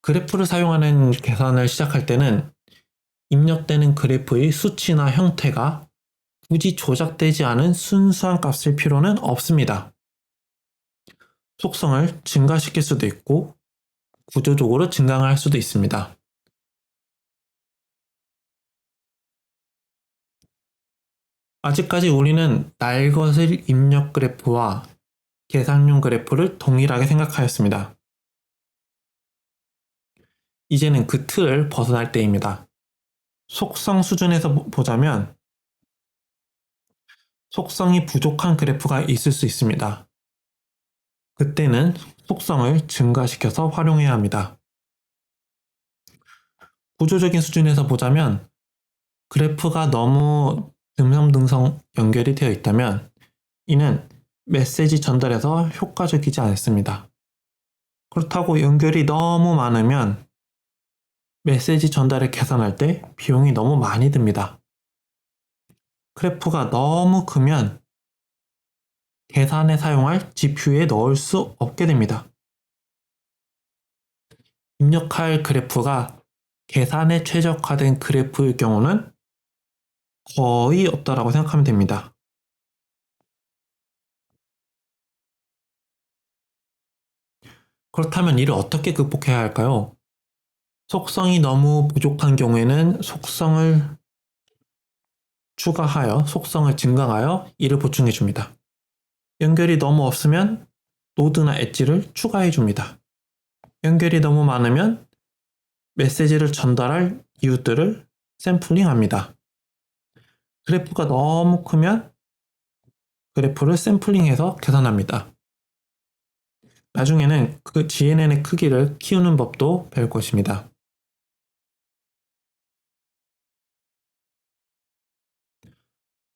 그래프를 사용하는 계산을 시작할 때는 입력되는 그래프의 수치나 형태가 굳이 조작되지 않은 순수한 값일 필요는 없습니다. 속성을 증가시킬 수도 있고 구조적으로 증강할 수도 있습니다. 아직까지 우리는 날것의 입력 그래프와 계산용 그래프를 동일하게 생각하였습니다. 이제는 그 틀을 벗어날 때입니다. 속성 수준에서 보자면 속성이 부족한 그래프가 있을 수 있습니다. 그때는 속성을 증가시켜서 활용해야 합니다. 구조적인 수준에서 보자면 그래프가 너무 듬성듬성 연결이 되어 있다면 이는 메시지 전달에서 효과적이지 않습니다. 그렇다고 연결이 너무 많으면 메시지 전달을 계산할 때 비용이 너무 많이 듭니다. 그래프가 너무 크면 계산에 사용할 GPU에 넣을 수 없게 됩니다. 입력할 그래프가 계산에 최적화된 그래프일 경우는 거의 없다라고 생각하면 됩니다. 그렇다면 이를 어떻게 극복해야 할까요? 속성이 너무 부족한 경우에는 속성을 추가하여 속성을 증강하여 이를 보충해 줍니다. 연결이 너무 없으면 노드나 엣지를 추가해 줍니다. 연결이 너무 많으면 메시지를 전달할 이웃들을 샘플링합니다. 그래프가 너무 크면 그래프를 샘플링해서 계산합니다. 나중에는 그 GNN의 크기를 키우는 법도 배울 것입니다.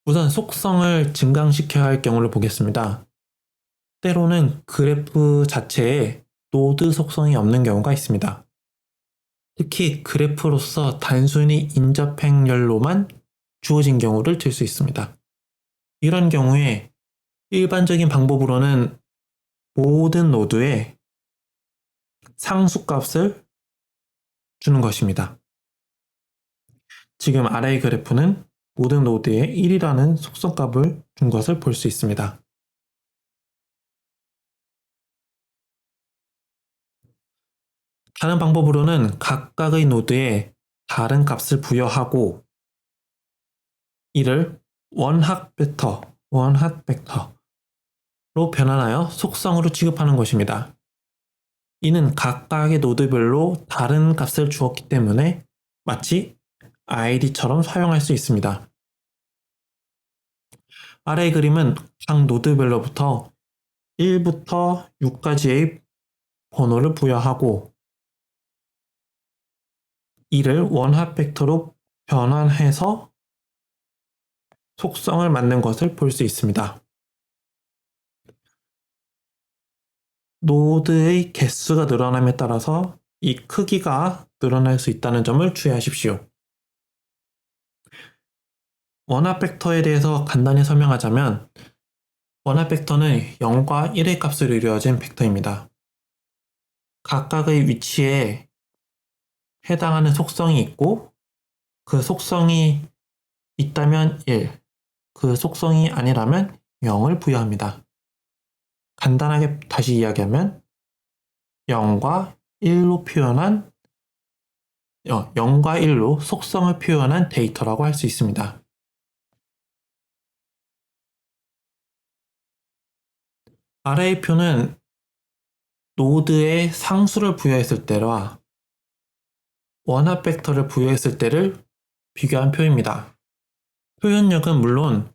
우선 속성을 증강시켜야 할 경우를 보겠습니다. 때로는 그래프 자체에 노드 속성이 없는 경우가 있습니다. 특히 그래프로서 단순히 인접행렬로만 주어진 경우를 들 수 있습니다. 이런 경우에 일반적인 방법으로는 모든 노드에 상수값을 주는 것입니다. 지금 아래의 그래프는 모든 노드에 1이라는 속성값을 준 것을 볼 수 있습니다. 다른 방법으로는 각각의 노드에 다른 값을 부여하고 이를 원핫 벡터로 변환하여 속성으로 취급하는 것입니다. 이는 각각의 노드별로 다른 값을 주었기 때문에 마치 id처럼 사용할 수 있습니다. 아래의 그림은 각 노드별로부터 1부터 6까지의 번호를 부여하고 이를 원핫 벡터로 변환해서 속성을 만든 것을 볼 수 있습니다. 노드의 개수가 늘어남에 따라서 이 크기가 늘어날 수 있다는 점을 주의하십시오. 원합 벡터에 대해서 간단히 설명하자면 원합 벡터는 0과 1의 값으로 이루어진 벡터입니다. 각각의 위치에 해당하는 속성이 있고 그 속성이 있다면 1, 그 속성이 아니라면 0을 부여합니다. 간단하게 다시 이야기하면 0과 1로 표현한 0과 1로 속성을 표현한 데이터라고 할 수 있습니다. 아래의 표는 노드에 상수를 부여했을 때와 원합 벡터를 부여했을 때를 비교한 표입니다. 표현력은 물론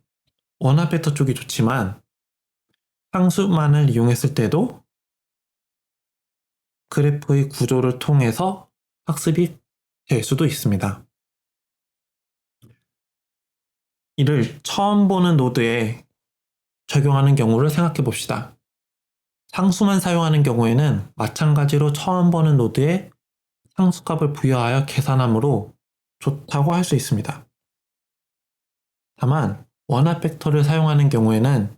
원합 벡터 쪽이 좋지만 상수만을 이용했을 때도 그래프의 구조를 통해서 학습이 될 수도 있습니다. 이를 처음 보는 노드에 적용하는 경우를 생각해 봅시다. 상수만 사용하는 경우에는 마찬가지로 처음 보는 노드에 상수값을 부여하여 계산하므로 좋다고 할 수 있습니다. 다만 원합 벡터를 사용하는 경우에는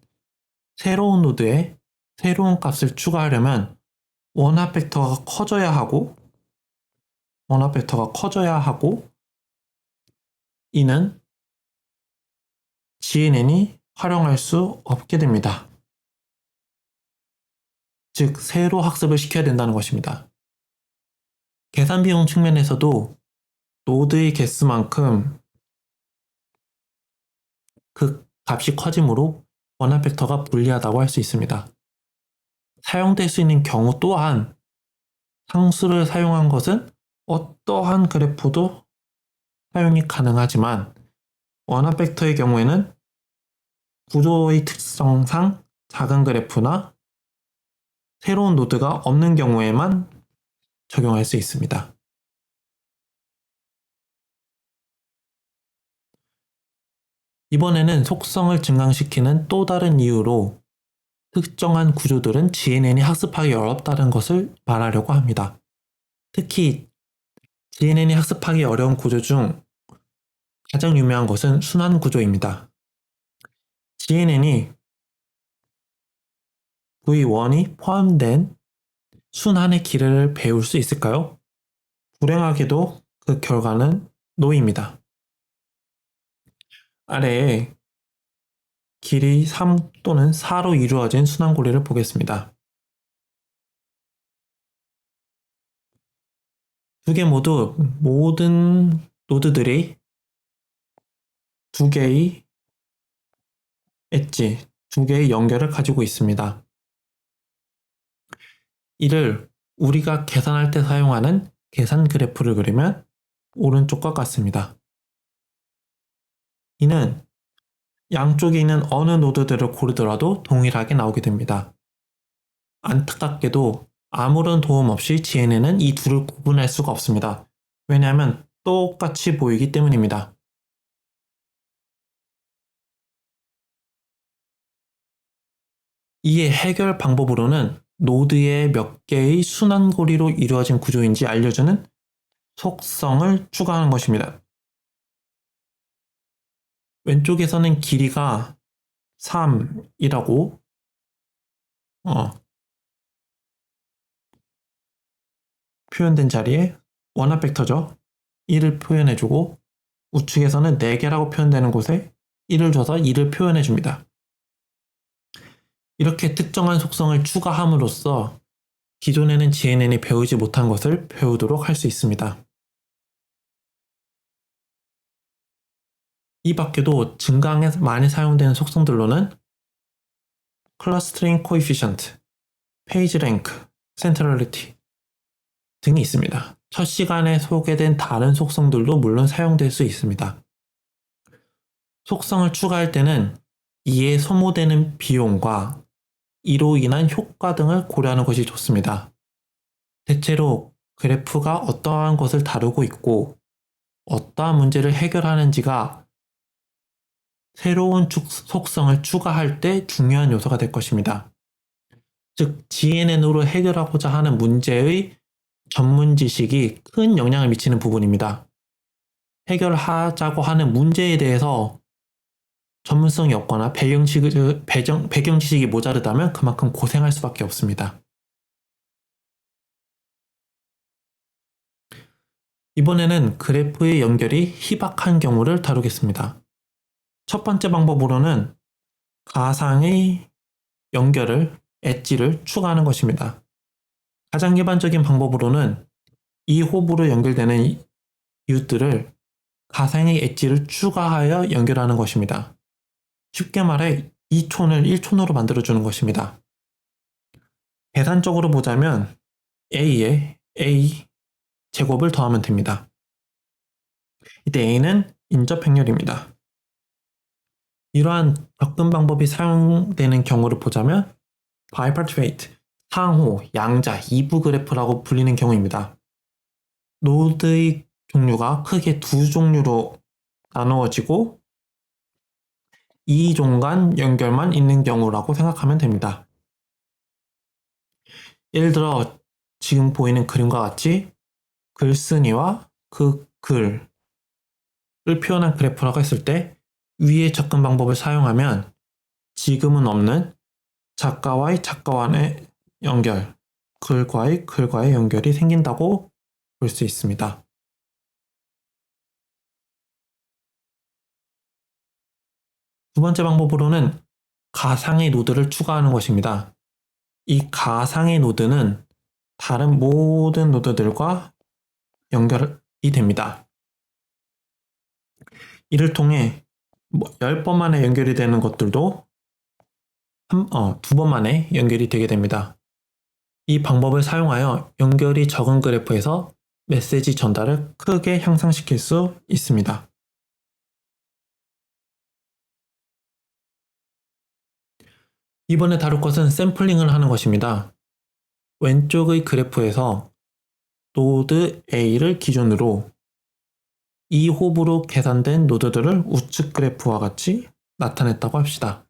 새로운 노드에 새로운 값을 추가하려면 원합 벡터가 커져야 하고 이는 GNN이 활용할 수 없게 됩니다. 즉 새로 학습을 시켜야 된다는 것입니다. 계산 비용 측면에서도 노드의 개수만큼 그 값이 커지므로 원합 벡터가 불리하다고 할 수 있습니다. 사용될 수 있는 경우 또한 상수를 사용한 것은 어떠한 그래프도 사용이 가능하지만 원합 벡터의 경우에는 구조의 특성상 작은 그래프나 새로운 노드가 없는 경우에만 적용할 수 있습니다. 이번에는 속성을 증강시키는 또 다른 이유로 특정한 구조들은 GNN이 학습하기 어렵다는 것을 말하려고 합니다. 특히 GNN이 학습하기 어려운 구조 중 가장 유명한 것은 순환 구조입니다. GNN이 V1이 포함된 순환의 길을 배울 수 있을까요? 불행하게도 그 결과는 노입니다. 아래에 길이 3 또는 4로 이루어진 순환고리를 보겠습니다. 두 개 모두 모든 노드들이 두 개의 엣지, 두 개의 연결을 가지고 있습니다. 이를 우리가 계산할 때 사용하는 계산 그래프를 그리면 오른쪽과 같습니다. 이는 양쪽에 있는 어느 노드들을 고르더라도 동일하게 나오게 됩니다. 안타깝게도 아무런 도움 없이 GNN은 이 둘을 구분할 수가 없습니다. 왜냐하면 똑같이 보이기 때문입니다. 이의 해결 방법으로는 노드의 몇 개의 순환고리로 이루어진 구조인지 알려주는 속성을 추가하는 것입니다. 왼쪽에서는 길이가 3이라고 표현된 자리에 원합 벡터죠. 1을 표현해주고 우측에서는 4개라고 표현되는 곳에 1을 줘서 2를 표현해줍니다. 이렇게 특정한 속성을 추가함으로써 기존에는 GNN이 배우지 못한 것을 배우도록 할 수 있습니다. 이 밖에도 증강에 많이 사용되는 속성들로는 클러스터링 코에피션트, 페이지 랭크, 센트럴리티 등이 있습니다. 첫 시간에 소개된 다른 속성들도 물론 사용될 수 있습니다. 속성을 추가할 때는 이에 소모되는 비용과 이로 인한 효과 등을 고려하는 것이 좋습니다. 대체로 그래프가 어떠한 것을 다루고 있고 어떠한 문제를 해결하는지가 새로운 속성을 추가할 때 중요한 요소가 될 것입니다. 즉, GNN으로 해결하고자 하는 문제의 전문 지식이 큰 영향을 미치는 부분입니다. 해결하자고 하는 문제에 대해서 전문성이 없거나 배경 지식이 모자르다면 그만큼 고생할 수밖에 없습니다. 이번에는 그래프의 연결이 희박한 경우를 다루겠습니다. 첫 번째 방법으로는 가상의 연결을, 엣지를 추가하는 것입니다. 가장 일반적인 방법으로는 이 호흡으로 연결되는 이웃들을 가상의 엣지를 추가하여 연결하는 것입니다. 쉽게 말해 2촌을 1촌으로 만들어주는 것입니다. 계산적으로 보자면 A에 A 제곱을 더하면 됩니다. 이때 A는 인접행렬입니다. 이러한 접근 방법이 사용되는 경우를 보자면 바이파트레이트, 상호, 양자, 이부 그래프라고 불리는 경우입니다. 노드의 종류가 크게 두 종류로 나누어지고 이종간 연결만 있는 경우라고 생각하면 됩니다. 예를 들어 지금 보이는 그림과 같이 글쓴이와 그 글을 표현한 그래프라고 했을 때 위의 접근 방법을 사용하면 지금은 없는 작가와의 작가와의 연결, 글과의 글과의 연결이 생긴다고 볼 수 있습니다. 두 번째 방법으로는 가상의 노드를 추가하는 것입니다. 이 가상의 노드는 다른 모든 노드들과 연결이 됩니다. 이를 통해 10번 만에 연결이 되는 것들도 2번 만에 연결이 되게 됩니다. 이 방법을 사용하여 연결이 적은 그래프에서 메시지 전달을 크게 향상시킬 수 있습니다. 이번에 다룰 것은 샘플링을 하는 것입니다. 왼쪽의 그래프에서 노드 A를 기준으로 이 호흡으로 계산된 노드들을 우측 그래프와 같이 나타냈다고 합시다.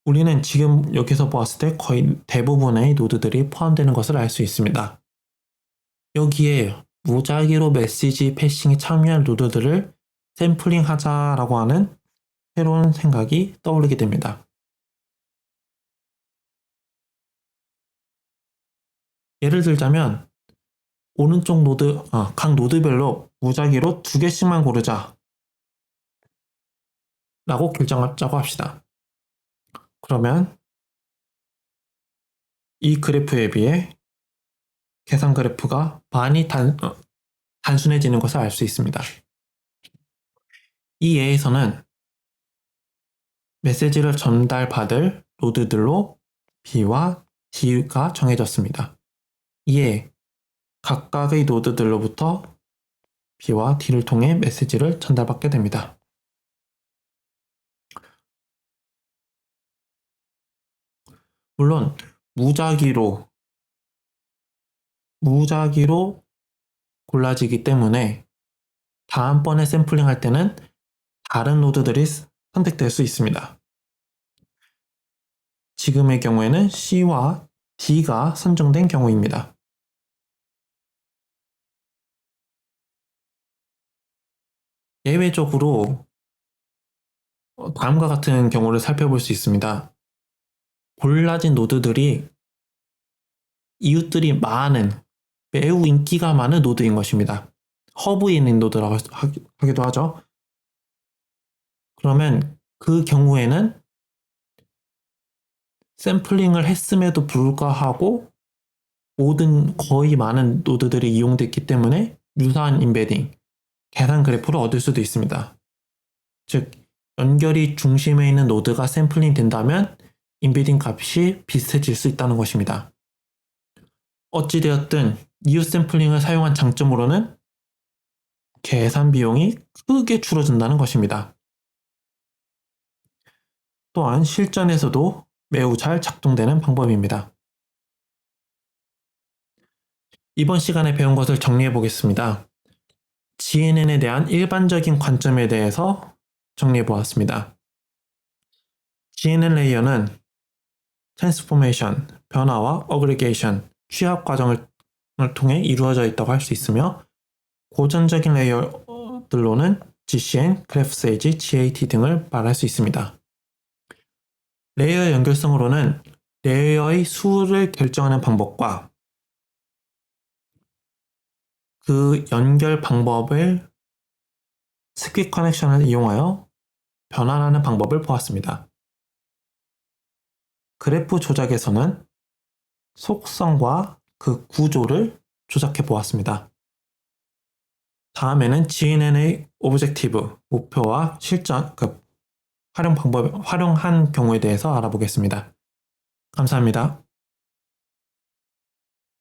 우리는 지금 여기서 보았을 때 거의 대부분의 노드들이 포함되는 것을 알 수 있습니다. 여기에 무작위로 메시지 패싱에 참여할 노드들을 샘플링 하자라고 하는 새로운 생각이 떠오르게 됩니다. 예를 들자면 오른쪽 노드, 각 노드별로 무작위로 2개씩만 고르자 라고 결정하자고 합시다. 그러면 이 그래프에 비해 계산 그래프가 많이 단순해지는 것을 알 수 있습니다. 이 예에서는 메시지를 전달받을 노드들로 B와 D가 정해졌습니다. 이에 각각의 노드들로부터 B와 D를 통해 메시지를 전달받게 됩니다. 물론 무작위로 골라지기 때문에 다음번에 샘플링 할 때는 다른 노드들이 선택될 수 있습니다. 지금의 경우에는 C와 D가 선정된 경우입니다. 예외적으로 다음과 같은 경우를 살펴볼 수 있습니다. 골라진 노드들이 이웃들이 많은, 매우 인기가 많은 노드인 것입니다. 허브에 있는 노드라고 하기도 하죠. 그러면 그 경우에는 샘플링을 했음에도 불구하고 거의 많은 노드들이 이용됐기 때문에 유사한 인베딩, 계산 그래프를 얻을 수도 있습니다. 즉, 연결이 중심에 있는 노드가 샘플링 된다면 인베딩 값이 비슷해질 수 있다는 것입니다. 어찌되었든 이웃 샘플링을 사용한 장점으로는 계산 비용이 크게 줄어든다는 것입니다. 또한 실전에서도 매우 잘 작동되는 방법입니다. 이번 시간에 배운 것을 정리해 보겠습니다. GNN에 대한 일반적인 관점에 대해서 정리해 보았습니다. GNN 레이어는 트랜스포메이션, 변화와 어그리게이션, 취합 과정을 통해 이루어져 있다고 할 수 있으며 고전적인 레이어들로는 GCN, 그래프세이지, GAT 등을 말할 수 있습니다. 레이어 연결성으로는 레이어의 수를 결정하는 방법과 그 연결 방법을 스퀵 커넥션을 이용하여 변환하는 방법을 보았습니다. 그래프 조작에서는 속성과 그 구조를 조작해 보았습니다. 다음에는 GNN의 오브젝티브, 목표와 실전, 활용한 경우에 대해서 알아보겠습니다. 감사합니다.